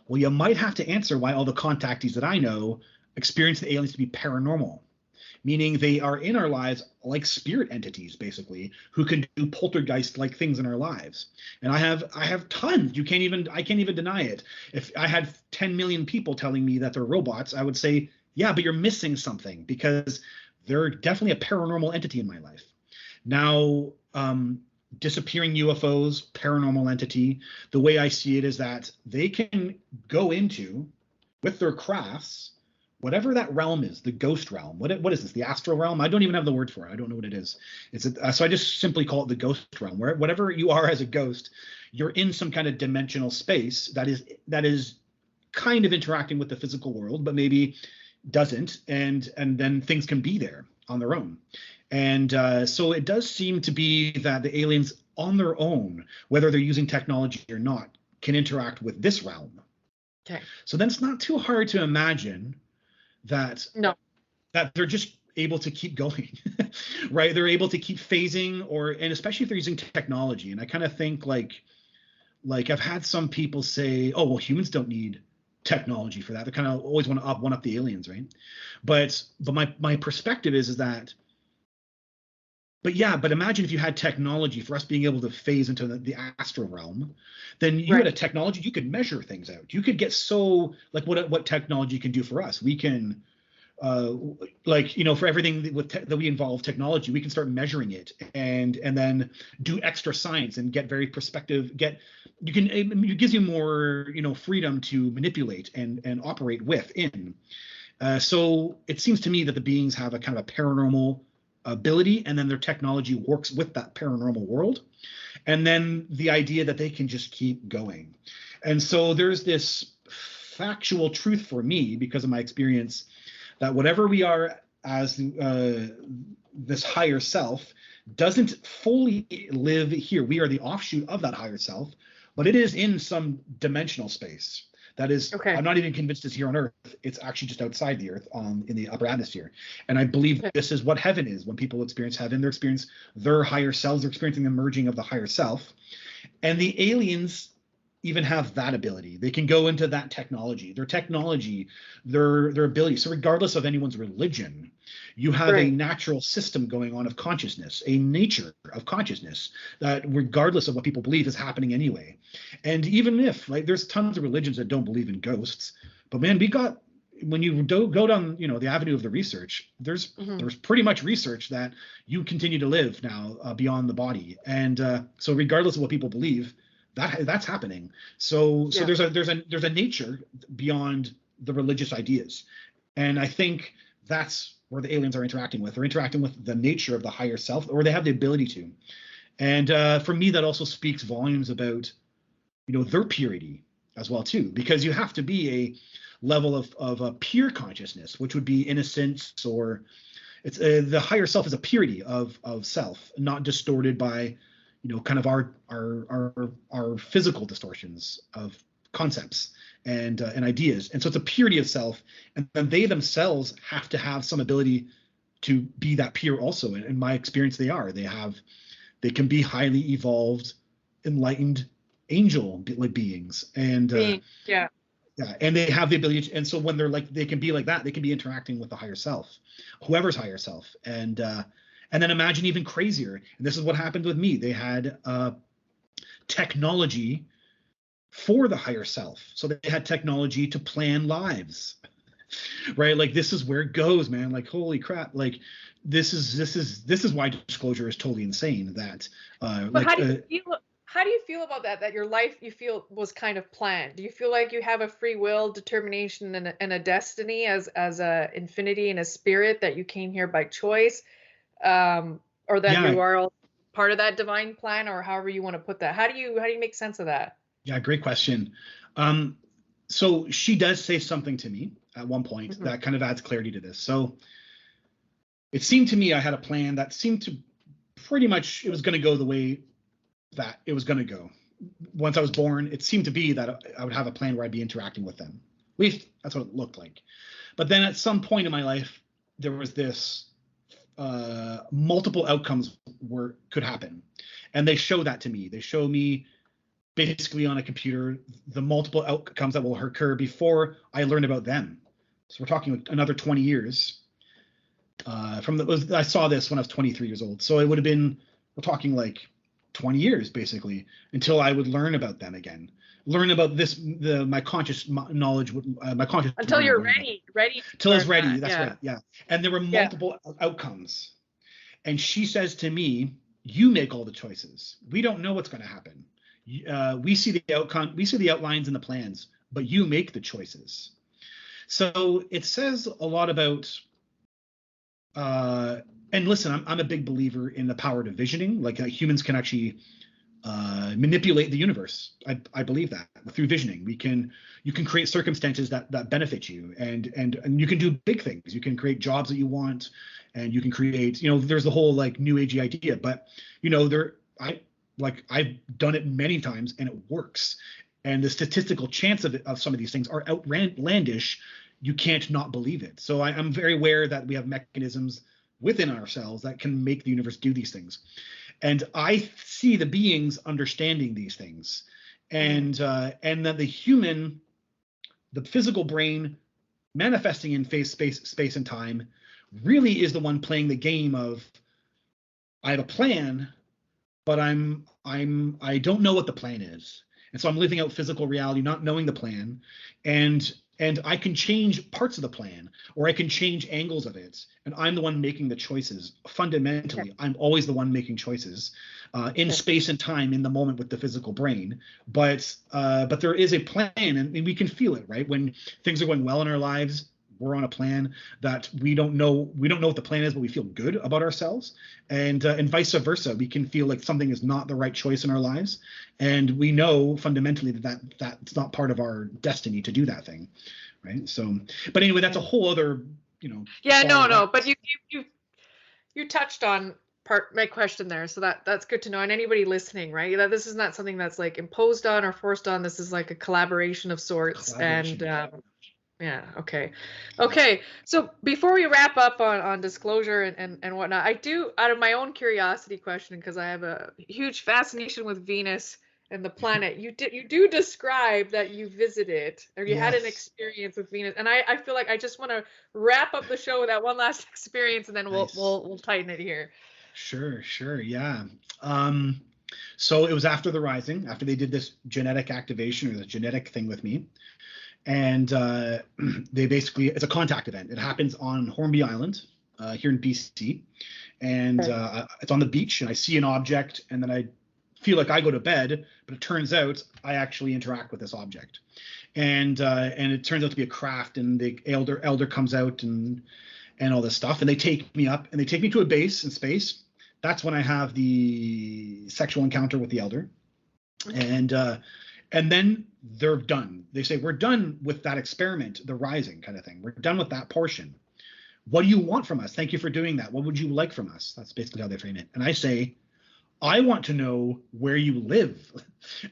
Well, you might have to answer why all the contactees that I know experience the aliens to be paranormal, meaning they are in our lives like spirit entities, basically, who can do poltergeist-like things in our lives. And I have tons. I can't even deny it. If I had 10 million people telling me that they're robots, I would say, yeah, but you're missing something, because they're definitely a paranormal entity in my life. Now, disappearing UFOs, paranormal entity, the way I see it is that they can go into, with their crafts, whatever that realm is, the ghost realm. What is this? The astral realm? I don't even have the word for it. I don't know what it is. So I just simply call it the ghost realm, where whatever you are as a ghost, you're in some kind of dimensional space that is kind of interacting with the physical world, but maybe doesn't, and then things can be there on their own. And so it does seem to be that the aliens on their own, whether they're using technology or not, can interact with this realm. Okay. So then it's not too hard to imagine that they're just able to keep going, right? They're able to keep phasing, and especially if they're using technology. And I kind of think like I've had some people say, oh, well, humans don't need technology for that. They kind of always want to one up the aliens, right? But my perspective is that, but imagine if you had technology for us being able to phase into the astral realm, then you had a technology, you could measure things out. You could get so, like, what technology can do for us. We can, for everything that we involve technology, we can start measuring it and then do extra science and get very perspective. It gives you more, freedom to manipulate and operate within. So it seems to me that the beings have a kind of a paranormal ability, and then their technology works with that paranormal world, and then the idea that they can just keep going. And so there's this factual truth for me, because of my experience, that whatever we are as this higher self doesn't fully live here. We are the offshoot of that higher self, but it is in some dimensional space. That is, okay. I'm not even convinced it's here on Earth. It's actually just outside the Earth, in the upper atmosphere. And I believe this is what heaven is. When people experience heaven, they're experiencing their higher selves. They're experiencing the merging of the higher self. And the aliens even have that ability. They can go into that technology, their ability. So regardless of anyone's religion, you have a natural system going on of consciousness, a nature of consciousness that, regardless of what people believe, is happening anyway. And even if, there's tons of religions that don't believe in ghosts, but man, when you go down, the avenue of the research, there's pretty much research that you continue to live now beyond the body. And so regardless of what people believe, that's happening. So there's a nature beyond the religious ideas. And I think that's where the aliens are interacting with. They're interacting with the nature of the higher self, or they have the ability to. And for me, that also speaks volumes about, their purity as well too, because you have to be a level of a pure consciousness, which would be innocence, or it's the higher self is a purity of self, not distorted by, kind of our physical distortions of concepts and ideas. And so it's a purity of self, and then they themselves have to have some ability to be that pure also. And in my experience, they can be highly evolved, enlightened angel beings. And and they have the ability to, and so when they can be like that, they can be interacting with the higher self, whoever's higher self. And then imagine even crazier. And this is what happened with me. They had technology for the higher self. So they had technology to plan lives, right? This is where it goes, man. Holy crap. This is why disclosure is totally insane. That but how do you feel about that? That your life, you feel, was kind of planned? Do you feel like you have a free will, determination, and a destiny as a infinity and a spirit, that you came here by choice? Or that you are all part of that divine plan, or however you want to put that? How do you make sense of that? Yeah, great question. So she does say something to me at one point that kind of adds clarity to this. So it seemed to me I had a plan that seemed to pretty much it was going to go the way that it was going to go. Once I was born, it seemed to be that I would have a plan where I'd be interacting with them. At least that's what it looked like. But then at some point in my life, there was this multiple outcomes could happen. And they show that to me. They show me basically on a computer the multiple outcomes that will occur before I learn about them. So we're talking another 20 years. I saw this when I was 23 years old. So it would have been, we're talking like 20 years basically until I would learn about them again. Learn about my conscious knowledge, my conscious until you're ready. Till it's ready. That's right. Yeah. And there were multiple outcomes. And she says to me, "You make all the choices. We don't know what's going to happen. We see the outcome. We see the outlines and the plans, but you make the choices." So it says a lot about. And listen, I'm a big believer in the power of visioning. Like humans can actually manipulate the universe. I believe that through visioning, you can create circumstances that benefit you, and you can do big things. You can create jobs that you want, and you can create. There's the whole like new agey idea, but I've done it many times and it works. And the statistical chance of some of these things are outlandish. You can't not believe it. So I'm very aware that we have mechanisms within ourselves that can make the universe do these things. And I see the beings understanding these things. And that the physical brain manifesting in space and time really is the one playing the game of, I have a plan, but I don't know what the plan is. And so I'm living out physical reality, not knowing the plan. And I can change parts of the plan, or I can change angles of it. And I'm the one making the choices. Fundamentally, I'm always the one making choices in space and time in the moment with the physical brain. But there is a plan, and we can feel it, right? When things are going well in our lives, we're on a plan that we don't know what the plan is, but we feel good about ourselves, and vice versa. We can feel like something is not the right choice in our lives, and we know fundamentally that's not part of our destiny to do that thing, right? So, but anyway, that's a whole other, Yeah, no, but you touched on my question there, so that's good to know. And anybody listening, right? That this is not something that's like imposed on or forced on. This is like a collaboration of sorts, and. Yeah. Okay. So before we wrap up on disclosure and whatnot, I do, out of my own curiosity question, because I have a huge fascination with Venus and the planet. You do describe that you visited or you had an experience with Venus, and I feel like I just want to wrap up the show with that one last experience, and then we'll tighten it here. Sure. Yeah. So it was after the Rising, after they did this genetic activation or the genetic thing with me. And they basically, it's a contact event. It happens on Hornby Island here in BC. And it's on the beach, and I see an object, and then I feel like I go to bed, but it turns out I actually interact with this object. And it turns out to be a craft, and the elder comes out and all this stuff. And they take me up, and they take me to a base in space. That's when I have the sexual encounter with the elder. And then they're done. They say, we're done with that experiment, the Rising kind of thing. We're done with that portion. What do you want from us? Thank you for doing that. What would you like from us? That's basically how they frame it. And I say, I want to know where you live.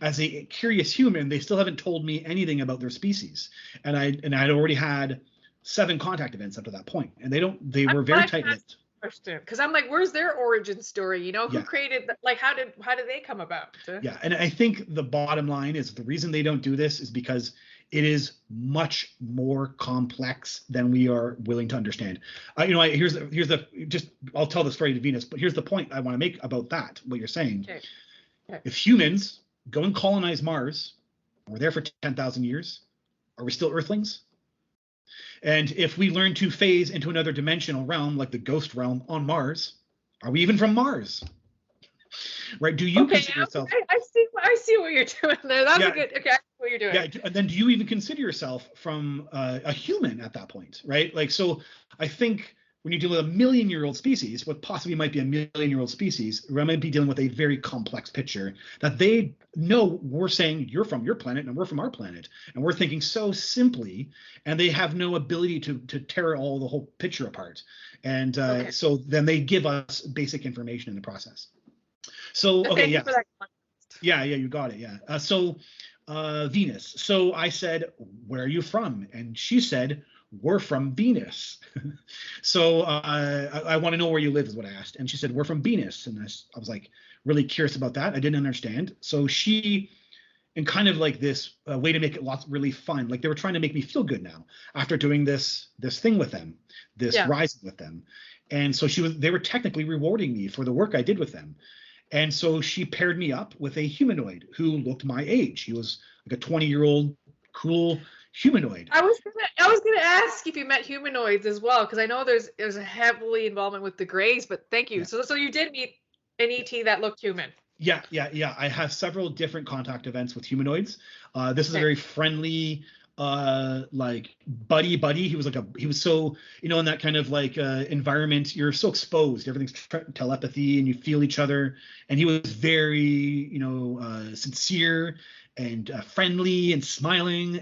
As a curious human, they still haven't told me anything about their species. And I'd already had 7 contact events up to that point. And they were very tight-lipped. Because I'm like, where's their origin story? Who created, like, how did they come about? Yeah, and I think the bottom line is the reason they don't do this is because it is much more complex than we are willing to understand. I'll tell the story to Venus, but here's the point I want to make about that, what you're saying. Okay. If humans go and colonize Mars, we're there for 10,000 years, are we still Earthlings? And if we learn to phase into another dimensional realm, like the ghost realm on Mars, are we even from Mars? Right? Do you consider yourself? I see what you're doing there. That's a good. Okay, I see what you're doing. Yeah, and then do you even consider yourself from a human at that point? Right? Like, so I think when you deal with a million-year-old species, what possibly might be a million-year-old species, we might be dealing with a very complex picture that they know we're saying you're from your planet and we're from our planet, and we're thinking so simply, and they have no ability to tear all the whole picture apart. And so then they give us basic information in the process. So okay, Thank you for that. yeah, you got it. Yeah. So Venus. So I said, where are you from? And she said, we're from Venus. So I want to know where you live is what I asked. And she said, we're from Venus. And I was like really curious about that. I didn't understand. So she, in kind of like this way to make it really fun, like they were trying to make me feel good now after doing this thing with them, this rising with them. And so they were technically rewarding me for the work I did with them. And so she paired me up with a humanoid who looked my age. He was like a 20-year-old cool humanoid. I was gonna ask if you met humanoids as well, because I know there's a heavily involvement with the Greys, but thank you. Yeah. So you did meet an ET that looked human. Yeah. I have several different contact events with humanoids. This is a very friendly, like buddy. He was so, in that kind of like environment, you're so exposed. Everything's telepathy and you feel each other. And he was very, sincere and friendly and smiling.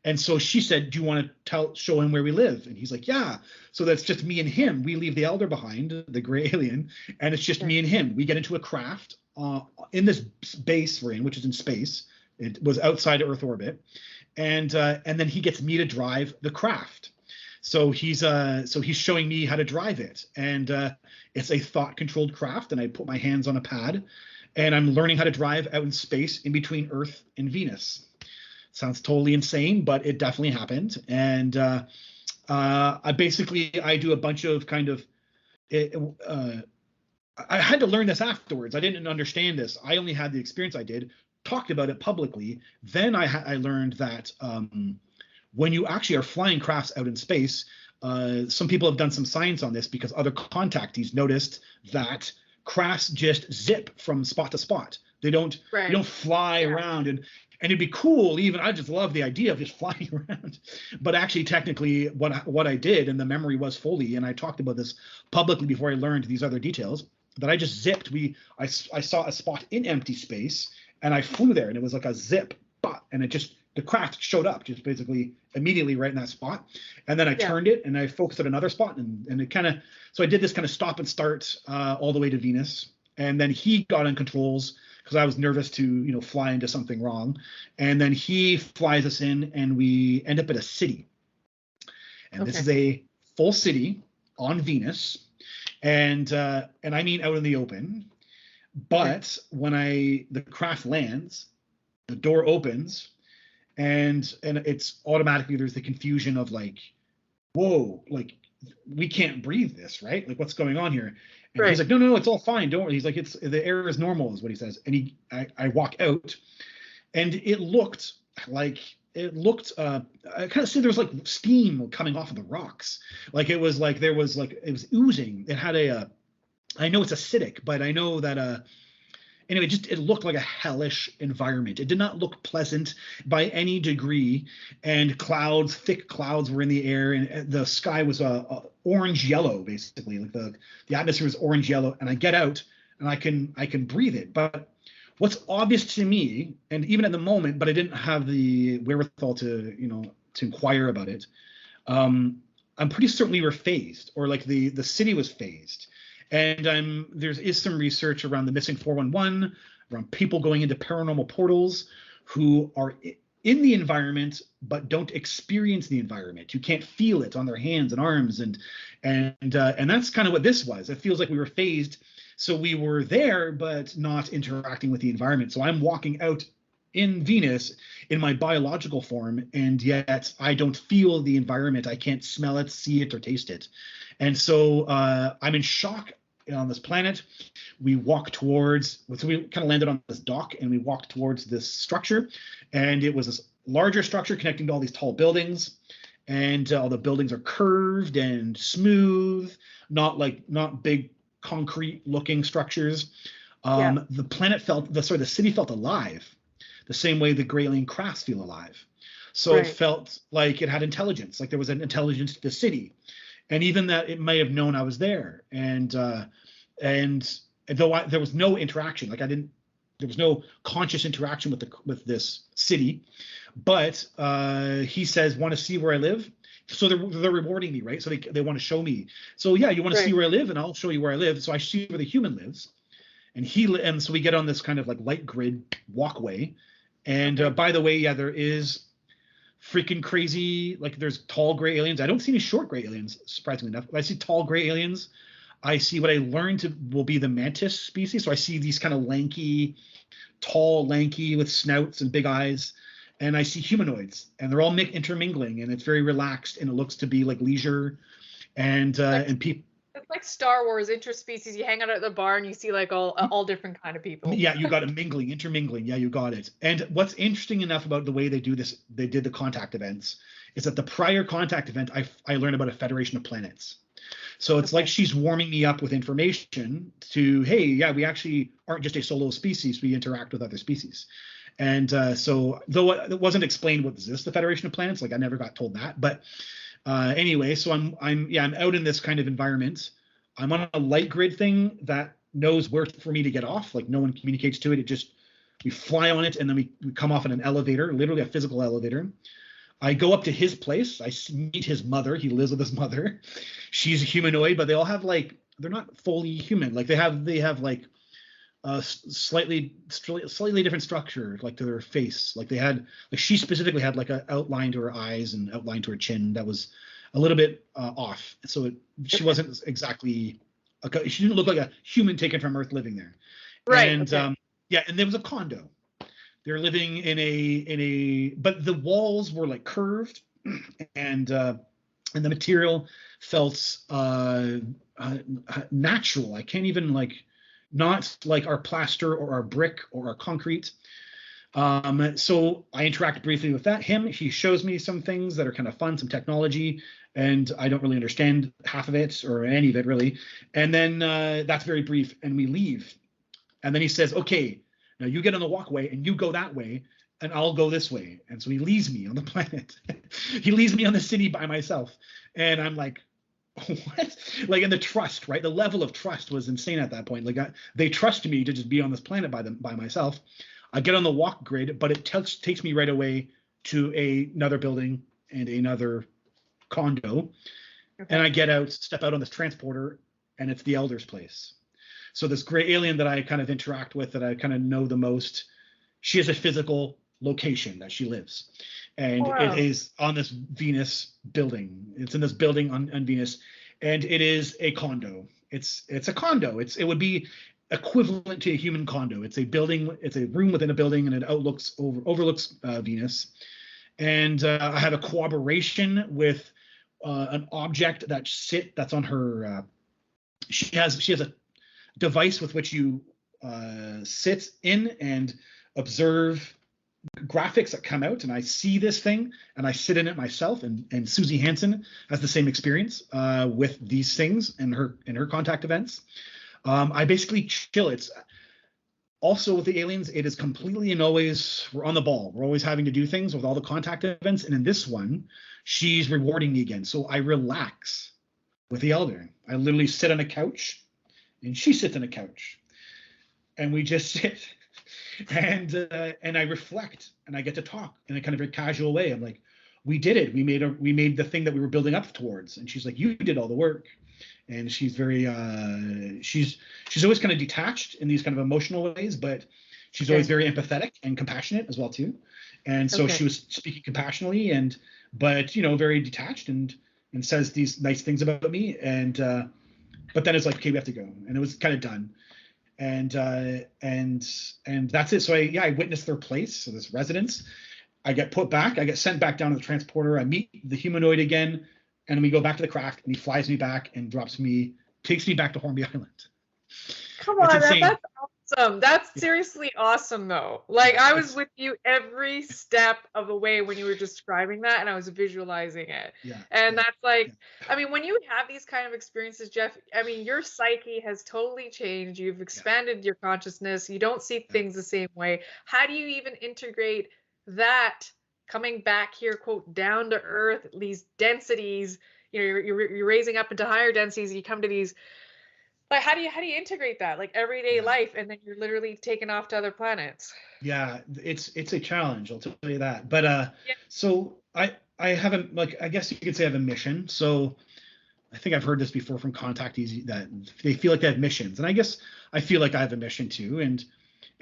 And so she said, do you want to show him where we live? And he's like, yeah. So that's just me and him. We leave the elder behind, the gray alien, and it's just me and him. We get into a craft in this base we're in, which is in space. It was outside Earth orbit. And then he gets me to drive the craft. So he's showing me how to drive it. And it's a thought-controlled craft, and I put my hands on a pad, and I'm learning how to drive out in space in between Earth and Venus. Sounds totally insane, but it definitely happened. And I do a bunch of kind of I had to learn this afterwards. I didn't understand this. I only had the experience I did, talked about it publicly. Then I learned that when you actually are flying crafts out in space, some people have done some science on this because other contactees noticed that crafts just zip from spot to spot. They don't fly around, and it'd be cool. Even I just love the idea of just flying around. But actually, technically, what I did, and the memory was fully, and I talked about this publicly before I learned these other details, that I just zipped. I saw a spot in empty space, and I flew there, and it was like a zip, and the craft showed up just basically immediately right in that spot. And then I turned it, and I focused at another spot, and it kind of, so I did this kind of stop and start all the way to Venus. And then he got on controls because I was nervous to, fly into something wrong. And then he flies us in, and we end up at a city. And this is a full city on Venus. And I mean out in the open. But when the craft lands, the door opens, and it's automatically, there's the confusion of like, whoa, like we can't breathe this, right? Like what's going on here? And he's like, no, it's all fine. Don't worry. He's like, the air is normal, is what he says. And I walk out, and it looked, I kind of see there was like steam coming off of the rocks. Like it was oozing. It had I know it's acidic, but I know that, anyway, it looked like a hellish environment. It did not look pleasant by any degree. And thick clouds were in the air, and the sky was orange yellow, basically. Like the atmosphere was orange yellow. And I get out, and I can breathe it. But what's obvious to me, and even at the moment, but I didn't have the wherewithal to inquire about it. I'm pretty certain we were phased, or like the city was phased. And there is some research around the missing 411, around people going into paranormal portals who are in the environment but don't experience the environment. You can't feel it on their hands and arms, and that's kind of what this was. It feels like we were phased, so we were there but not interacting with the environment. So I'm walking out in Venus in my biological form, and yet I don't feel the environment. I can't smell it, see it, or taste it. And so I'm in shock on this planet. We walk towards, so we kind of landed on this dock, and we walked towards this structure, and it was this larger structure connecting to all these tall buildings, and all the buildings are curved and smooth, not big concrete looking structures. The city felt alive, the same way the gray alien crafts feel alive. So it felt like it had intelligence, like there was an intelligence to the city. and even that it may have known I was there. And though there was no interaction, like there was no conscious interaction with this city, but he says, want to see where I live? So they're rewarding me, right? So they want to show me. So yeah, you want to see where I live, and I'll show you where I live. So I see where the human lives, and so we get on this kind of like light grid walkway. And by the way, yeah, there is freaking crazy, like there's tall gray aliens. I don't see any short gray aliens, surprisingly enough. I see tall gray aliens. I see what I learned will be the mantis species. So I see these kind of tall, lanky with snouts and big eyes. And I see humanoids, and they're all intermingling, and it's very relaxed, and it looks to be like leisure, and people. It's like Star Wars, interspecies. You hang out at the bar and you see like all different kind of people. Yeah, you got it, intermingling. Yeah, you got it. And what's interesting enough about the way they do this, they did the contact events, is that the prior contact event, I learned about a Federation of Planets. So it's like she's warming me up with information to, hey, yeah, we actually aren't just a solo species. We interact with other species. And so though it wasn't explained what is this, the Federation of Planets, like I never got told that. But anyway, so I'm out in this kind of environment. I'm on a light grid thing that knows where for me to get off. Like no one communicates to it. We fly on it, and then we come off in an elevator, literally a physical elevator. I go up to his place. I meet his mother. He lives with his mother. She's a humanoid, but they all have like, they're not fully human. Like they have like slightly different structure, like to their face. Like she specifically had like an outline to her eyes and outline to her chin that was a little bit off. So she wasn't exactly, she didn't look like a human taken from Earth living there. Right. And yeah, and there was a condo. They're living in a, but the walls were like curved, and the material felt natural. I can't even not like our plaster or our brick or our concrete. So I interact briefly with he shows me some things that are kind of fun, some technology, and I don't really understand half of it or any of it really. And then that's very brief, and we leave. And then he says, okay, now you get on the walkway and you go that way, and I'll go this way. And so he leaves me on the planet. He leaves me on the city by myself. And I'm like, what? Like, and the trust, right? The level of trust was insane at that point. Like they trust me to just be on this planet by myself. I get on the walk grid, but it takes me right away to another building and another condo. Okay. And I step out on this transporter, and it's the Elder's place. So this gray alien that I kind of interact with, that I kind of know the most, she has a physical location that she lives. And It is on this Venus building. It's in this building on Venus. And it is a condo. It's a condo. It would be equivalent to a human condo. It's a building. It's a room within a building, and it overlooks Venus. And I have a corroboration with an object that's on her. She has a device with which you sit in and observe graphics that come out, and I see this thing and I sit in it myself, and Susie Hansen has the same experience with these things in her contact events. I basically chill. It's also with the aliens, it is completely and always, we're on the ball. We're always having to do things with all the contact events, and in this one, she's rewarding me again. So I relax with the Elder. I literally sit on a couch, and she sits on a couch, and we just sit, and I reflect, and I get to talk in a kind of a casual way. I'm like, we did it. We made the thing that we were building up towards. And she's like, you did all the work. And she's very she's always kind of detached in these kind of emotional ways, but she's always very empathetic and compassionate as well too. And so she was speaking compassionately, but very detached, and says these nice things about me, and but then it's like, okay, we have to go, and it was kind of done, and that's it. So I witnessed their place, so this residence. I get sent back down to the transporter. I meet the humanoid again, and we go back to the craft, and he flies me back and takes me back to Hornby Island. Come on, that's awesome. That's seriously awesome, though. Like, I was with you every step of the way when you were describing that, and I was visualizing it. That's like, I mean, when you have these kind of experiences, Jeff, I mean, your psyche has totally changed. You've expanded your consciousness. You don't see things the same way. How do you even integrate that coming back here, quote, down to earth, these densities, you're raising up into higher densities, you come to these, like, how do you integrate that, like, everyday life, and then you're literally taken off to other planets? Yeah, it's a challenge, I'll tell you that. But Yeah. so I have a, like, I guess you could say I have a mission. So I think I've heard this before from contactees that they feel like they have missions, and I guess I feel like I have a mission too, and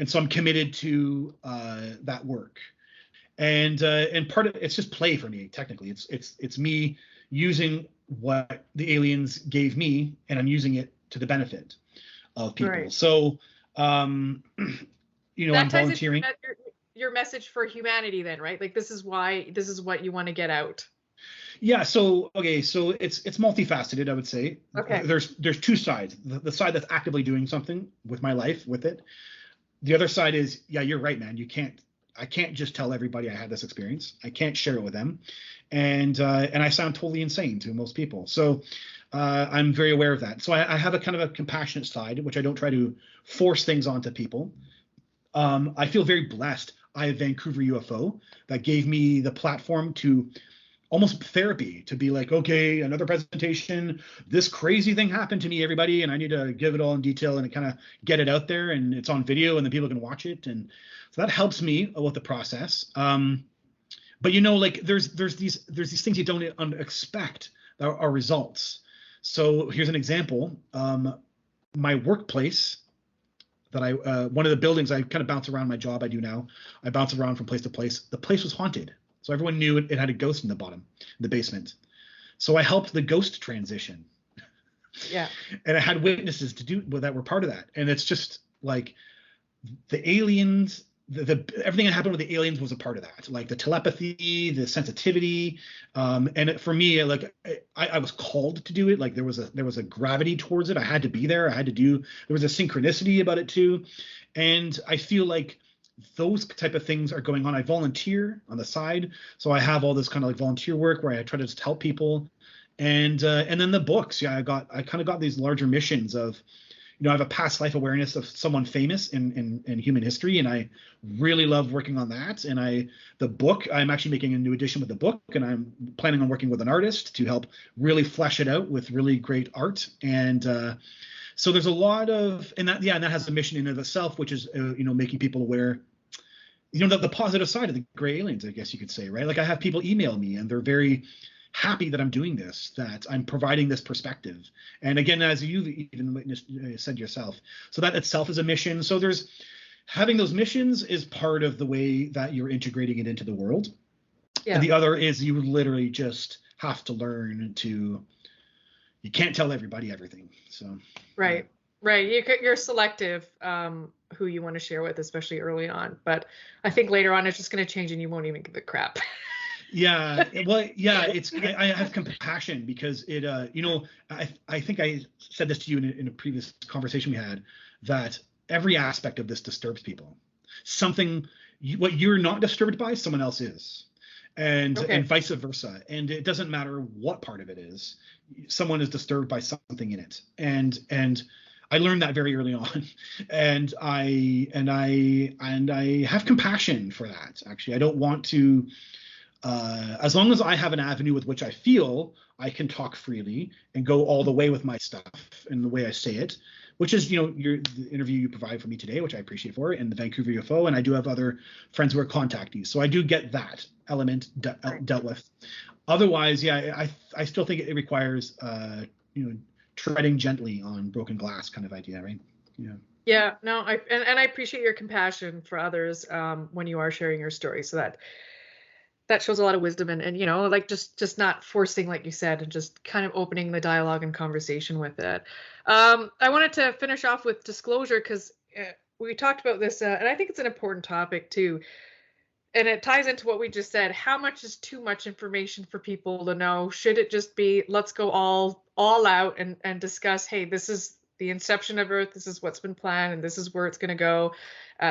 so I'm committed to that work. And part of it's just play for me. Technically, it's me using what the aliens gave me, and I'm using it to the benefit of people. Right. So, That I'm ties into volunteering. your message for humanity then, right? Like, this is what you want to get out. Yeah. So okay. So it's multifaceted. I would say Okay. there's two sides. The side that's actively doing something with my life with it. The other side is, yeah, you're right, man. I can't just tell everybody I had this experience. I can't share it with them, and I sound totally insane to most people. So I'm very aware of that. So I have a kind of a compassionate side, which I don't try to force things onto people. I feel very blessed. I have Vancouver UFO that gave me the platform to almost therapy, to be like, okay, another presentation. This crazy thing happened to me, everybody, and I need to give it all in detail and kind of get it out there, and it's on video, and then people can watch it, and so that helps me with the process. But like there's these things you don't expect that are results. So here's an example. My workplace that I one of the buildings I kind of bounce around, my job I do now. I bounce around from place to place. The place was haunted. So everyone knew it had a ghost in the bottom, in the basement. So I helped the ghost transition. Yeah. And I had witnesses to do that were part of that. And it's just like the aliens, everything that happened with the aliens was a part of that. Like the telepathy, the sensitivity. For me, like I was called to do it. Like there was a gravity towards it. I had to be there. There was a synchronicity about it too. And I feel like those type of things are going on. I volunteer on the side, so I have all this kind of like volunteer work where I try to just help people, and then the books. Yeah, I kind of got these larger missions of, I have a past life awareness of someone famous in human history, and I really love working on that. And the book, I'm actually making a new edition with the book, and I'm planning on working with an artist to help really flesh it out with really great art. And so there's a lot of, and that has a mission in and of itself, which is making people aware, the positive side of the gray aliens, I guess you could say, right? Like I have people email me and they're very happy that I'm doing this, that I'm providing this perspective. And again, as you've even said yourself, so that itself is a mission. So there's having those missions is part of the way that you're integrating it into the world. Yeah. And the other is you literally just have to learn to, you can't tell everybody everything. So right. Yeah. Right. You're selective who you want to share with, especially early on. But I think later on, it's just going to change and you won't even give a crap. Yeah. Well, yeah, I have compassion because it, I think I said this to you in a previous conversation we had, that every aspect of this disturbs people. What you're not disturbed by, someone else is. And vice versa. And it doesn't matter what part of it is, someone is disturbed by something in it. And I learned that very early on, and I have compassion for that. Actually, I don't want to. As long as I have an avenue with which I feel I can talk freely and go all the way with my stuff and the way I say it, which is, the interview you provide for me today, which I appreciate for, and the Vancouver UFO, and I do have other friends who are contactees, so I do get that element dealt with. Otherwise, yeah, I still think it requires, treading gently on broken glass kind of idea, right? Yeah. Yeah, no, I appreciate your compassion for others when you are sharing your story. So that shows a lot of wisdom and like just not forcing, like you said, and just kind of opening the dialogue and conversation with it. I wanted to finish off with disclosure because we talked about this, and I think it's an important topic too. And it ties into what we just said. How much is too much information for people to know? Should it just be, let's go all out and discuss, hey, this is the inception of Earth, this is what's been planned, and this is where it's going to go.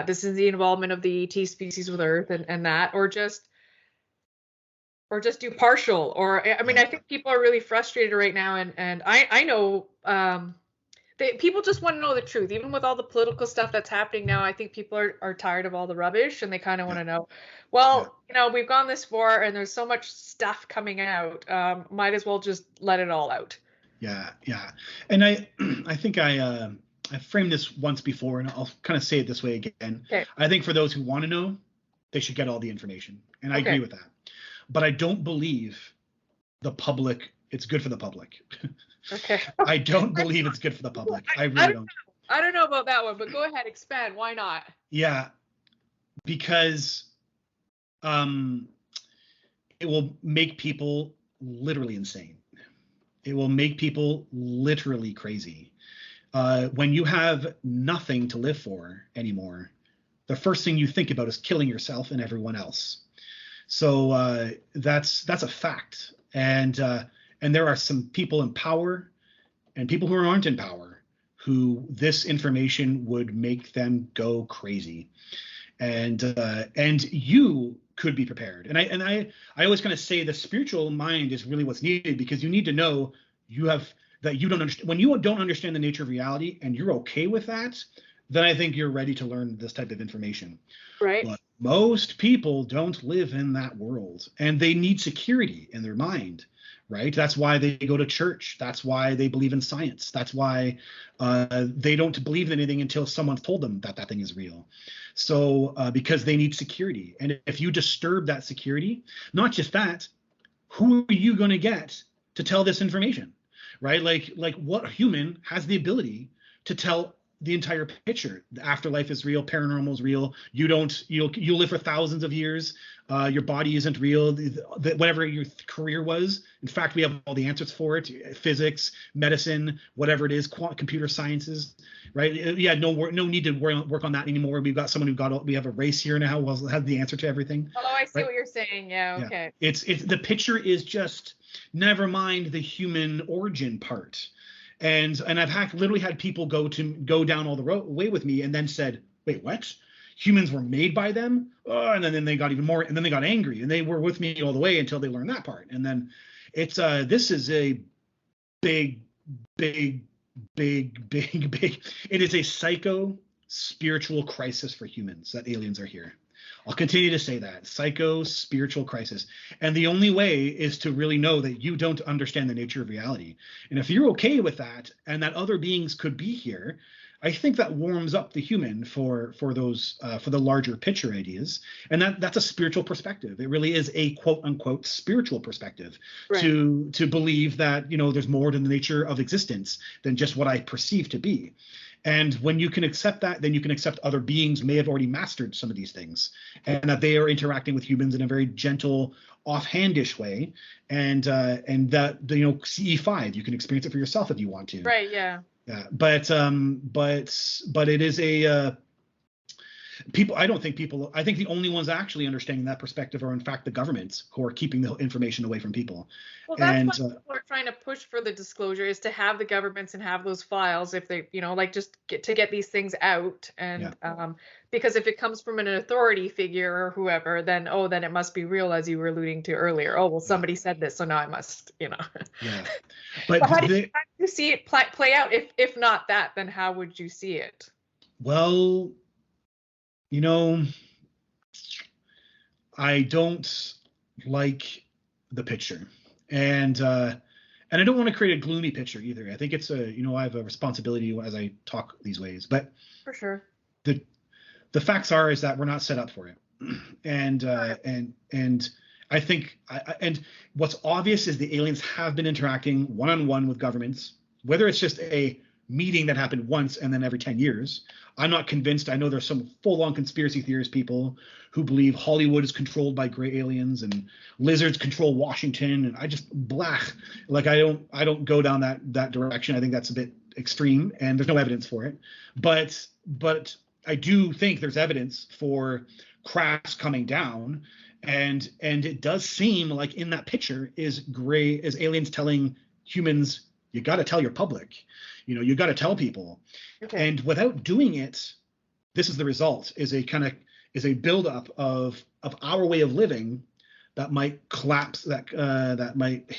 This is the involvement of the ET species with Earth and that, or just do partial, or I mean, I think people are really frustrated right now. And I know People just want to know the truth. Even with all the political stuff that's happening now, I think people are tired of all the rubbish and they kind of want Yeah. to know, Yeah. well, we've gone this far and there's so much stuff coming out. Might as well just let it all out. Yeah. Yeah. And I think I framed this once before, and I'll kind of say it this way again. Okay. I think for those who want to know, they should get all the information, and I Okay. agree with that. But I don't believe it's good for the public. Okay. I don't believe it's good for the public. I really don't. I don't know about that one, but go ahead, expand. Why not? Yeah, because it will make people literally insane. It will make people literally crazy. When you have nothing to live for anymore, the first thing you think about is killing yourself and everyone else. So that's a fact. And there are some people in power and people who aren't in power who this information would make them go crazy. And you could be prepared. And I always kind of say the spiritual mind is really what's needed, because you need to know you don't understand. When you don't understand the nature of reality and you're okay with that, then I think you're ready to learn this type of information. Right. But most people don't live in that world, and they need security in their mind, right? That's why they go to church. That's why they believe in science. That's why they don't believe in anything until someone's told them that thing is real. So because they need security. And if you disturb that security, not just that, who are you going to get to tell this information, right? Like what human has the ability to tell the entire picture? The afterlife is real, paranormal is real. You'll live for thousands of years. Your body isn't real. Whatever your career was, in fact, we have all the answers for it: physics, medicine, whatever it is, computer sciences, right? Yeah, no need to work on that anymore. We've got someone we have a race here now who has the answer to everything. Oh, I see right? what you're saying. Yeah, okay. Yeah. It's the picture is just, never mind the human origin part. And I've literally had people go down all the way with me and then said, wait, what? Humans were made by them? Oh, and then they got even more, and then they got angry, and they were with me all the way until they learned that part. And then this is a big, it is a psycho-spiritual crisis for humans that aliens are here. I'll continue to say that. Psycho-spiritual crisis. And the only way is to really know that you don't understand the nature of reality. And if you're okay with that, and that other beings could be here, I think that warms up the human for the larger picture ideas. And that's a spiritual perspective. It really is a quote unquote spiritual perspective, right, to believe that, there's more to the nature of existence than just what I perceive to be. And when you can accept that, then you can accept other beings may have already mastered some of these things, and that they are interacting with humans in a very gentle, offhandish way. And that, CE5, you can experience it for yourself if you want to. Right. Yeah. Yeah. But it is a I think the only ones actually understanding that perspective are in fact the governments, who are keeping the information away from people. Well, that's why people are trying to push for the disclosure, is to have the governments and have those files, if they, just get these things out. And because if it comes from an authority figure or whoever, then it must be real, as you were alluding to earlier. Oh, well, somebody said this, so now I must, Yeah. But how do you see it play out? If not that, then how would you see it? Well, I don't like the picture, and I don't want to create a gloomy picture either. I think it's I have a responsibility as I talk these ways, but for sure, the facts is that we're not set up for it, and I think and what's obvious is the aliens have been interacting one-on-one with governments, whether it's just a meeting that happened once and then every 10 years. I'm not convinced. I know there's some full-on conspiracy theorist people who believe Hollywood is controlled by gray aliens and lizards control Washington, and I just I don't go down that direction. I think that's a bit extreme, and there's no evidence for it. But I do think there's evidence for crafts coming down, and it does seem like in that picture is aliens telling humans, you got to tell your public. You got to tell people. Okay. And without doing it, this is the result: is a buildup of our way of living that might collapse, that might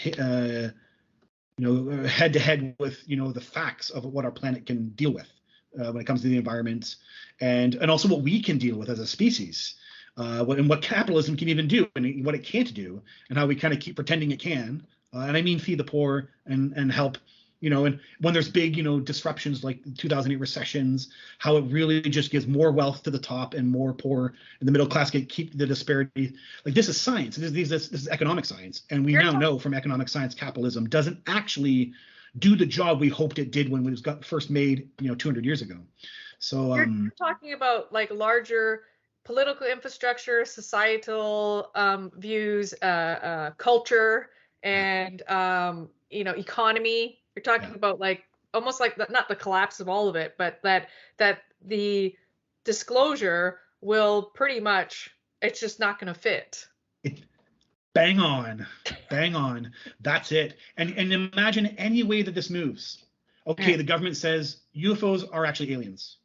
head to head with the facts of what our planet can deal with when it comes to the environment, and also what we can deal with as a species, what capitalism can even do and what it can't do, and how we kind of keep pretending it can. And I mean feed the poor and help. And when there's big, disruptions like 2008 recessions, how it really just gives more wealth to the top and more poor in the middle class keep the disparity. Like, this is science. This is economic science. And we now know from economic science, capitalism doesn't actually do the job we hoped it did when it was first made, 200 years ago. So you're talking about like larger political infrastructure, societal views, culture, and economy. You're talking about like almost like not the collapse of all of it, but that the disclosure will pretty much, it's just not going to fit. Bang on. That's it. And imagine any way that this moves. Okay, the government says UFOs are actually aliens.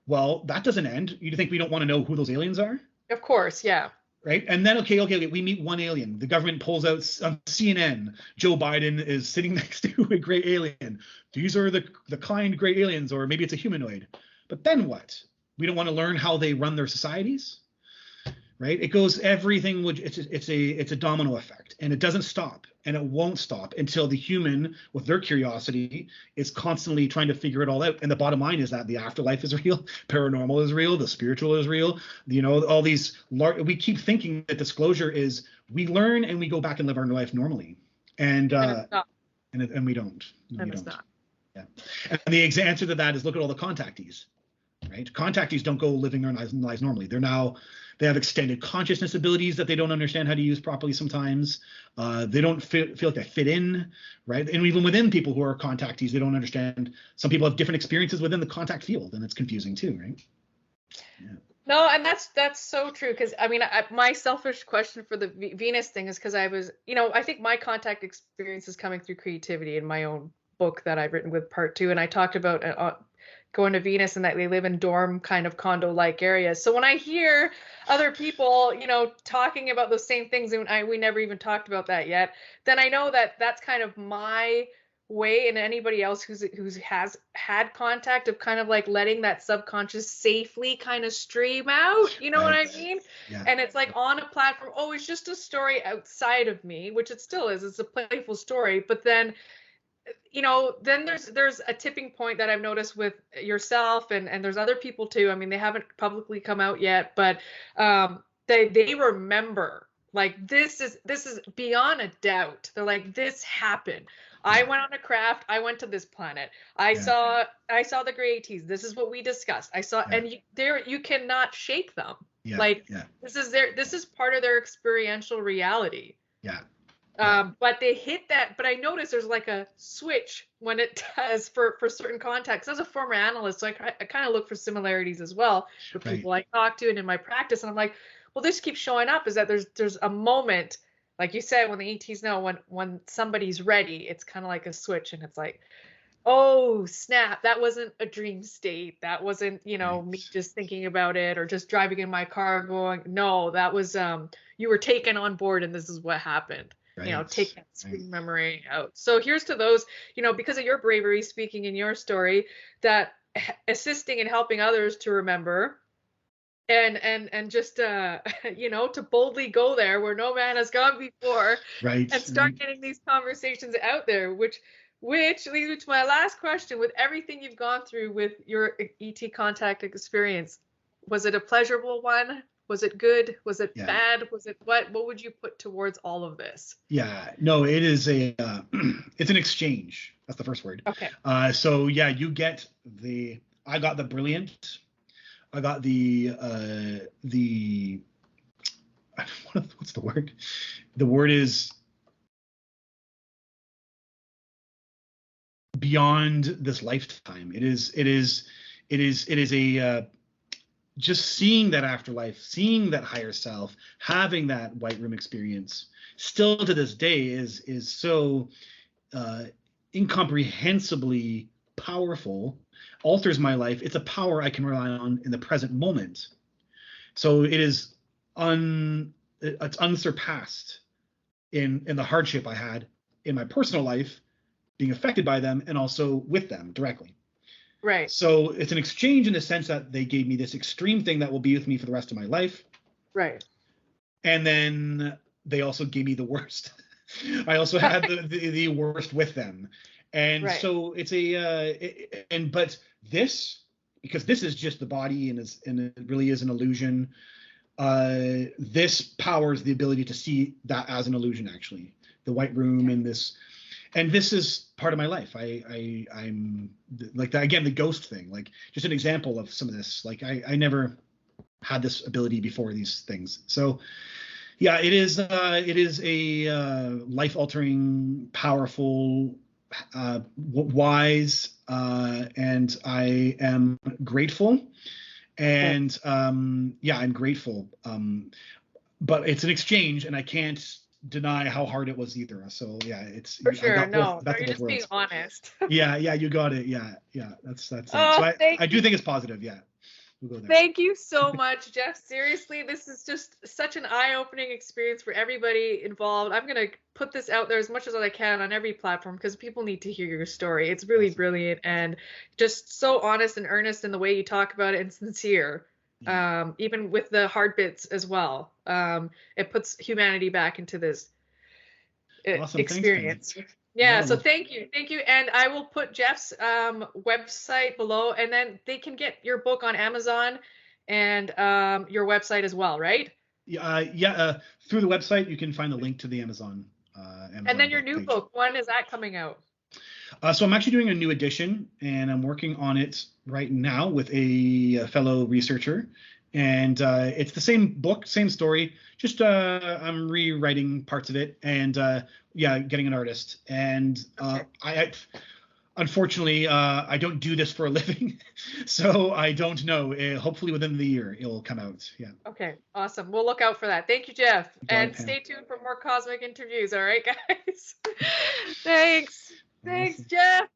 Well, that doesn't end. You think we don't want to know who those aliens are? Of course, yeah. Right. And then, okay, we meet one alien. The government pulls out on CNN. Joe Biden is sitting next to a gray alien. These are the kind gray aliens, or maybe it's a humanoid. But then what? We don't want to learn how they run their societies, right? It goes everything. It's a domino effect, and it doesn't stop, and it won't stop until the human, with their curiosity, is constantly trying to figure it all out. And the bottom line is that the afterlife is real, paranormal is real, the spiritual is real. All these we keep thinking that disclosure is we learn and we go back and live our life normally, and we don't. We don't. Yeah. And the answer to that is look at all the contactees. Right? Contactees don't go living their lives normally. They have extended consciousness abilities that they don't understand how to use properly sometimes. They don't feel like they fit in, right? And even within people who are contactees, they don't understand. Some people have different experiences within the contact field, and it's confusing too, right? Yeah. No, and that's so true, because I mean, my selfish question for the Venus thing is because I was, I think my contact experience is coming through creativity in my own book that I've written with part 2, and I talked about going to Venus and that they live in dorm kind of condo-like areas. So when I hear other people, talking about those same things, and we never even talked about that yet, then I know that that's kind of my way, and anybody else who has had contact, of kind of like letting that subconscious safely kind of stream out. You know what I mean? Yeah. And it's like on a platform, it's just a story outside of me, which it still is. It's a playful story, but then then there's a tipping point that I've noticed with yourself, and there's other people too. I mean, they haven't publicly come out yet, but they remember, like, this is beyond a doubt. They're like, this happened. Yeah. I went on a craft. I went to this planet. I saw the gray ATs. This is what we discussed. I saw, and you cannot shake them. Yeah. Like, this is part of their experiential reality. Yeah. But they hit that, but I noticed there's like a switch when it does for certain contacts. As a former analyst, so I kind of look for similarities as well with people I talk to and in my practice. And I'm like, well, this keeps showing up, is that there's a moment, like you said, when the ETs know when somebody's ready, it's kind of like a switch, and it's like, oh snap, that wasn't a dream state. That wasn't, me just thinking about it or just driving in my car going, no, that was, you were taken on board and this is what happened. Take that screen memory out. So here's to those, because of your bravery, speaking in your story, that assisting and helping others to remember, and just to boldly go there where no man has gone before, and start getting these conversations out there, which leads me to my last question. With everything you've gone through with your ET contact experience, was it a pleasurable one? Was it good? Was it bad? Was it what would you put towards all of this? Yeah, no, it is it's an exchange. That's the first word. Okay. So you get I got the brilliant. I got the what's the word? The word is beyond this lifetime. It is a just seeing that afterlife, seeing that higher self, having that white room experience, still to this day is so incomprehensibly powerful, alters my life. It's a power I can rely on in the present moment. So it is it's unsurpassed in the hardship I had in my personal life, being affected by them and also with them directly. Right. So it's an exchange in the sense that they gave me this extreme thing that will be with me for the rest of my life. Right. And then they also gave me the worst. I also had the worst with them. And right. so it's but this, because this is just the body and it really is an illusion. This powers the ability to see that as an illusion, actually. The white room and this is part of my life. I'm like that again, the ghost thing, like just an example of some of this. Like I never had this ability before these things. So yeah, it is a life-altering, powerful, wise, and I am grateful. And yeah, I'm grateful. But it's an exchange, and I can't deny how hard it was either. So yeah, it's for sure. I got No, both, you're just being honest. yeah, you got it. Yeah, that's it. Oh, so I do think it's positive. Yeah. We'll go there. Thank you so much, Jeff. Seriously, this is just such an eye-opening experience for everybody involved. I'm going to put this out there as much as I can on every platform because people need to hear your story. It's really brilliant and just so honest and earnest in the way you talk about it and sincere. Yeah. Even with the hard bits as well. It puts humanity back into this experience. Thanks, yeah, so thank you. And I will put Jeff's website below, and then they can get your book on Amazon and your website as well, right? Yeah, through the website you can find the link to the Amazon and then your new book, when is that coming out? So I'm actually doing a new edition, and I'm working on it right now with a fellow researcher. And it's the same book, same story, just I'm rewriting parts of it and yeah, getting an artist. And I unfortunately, I don't do this for a living, so I don't know. Hopefully within the year it'll come out. Yeah. Okay, awesome. We'll look out for that. Thank you, Jeff. And stay tuned for more cosmic interviews. All right, guys. Thanks. Awesome. Thanks, Jeff.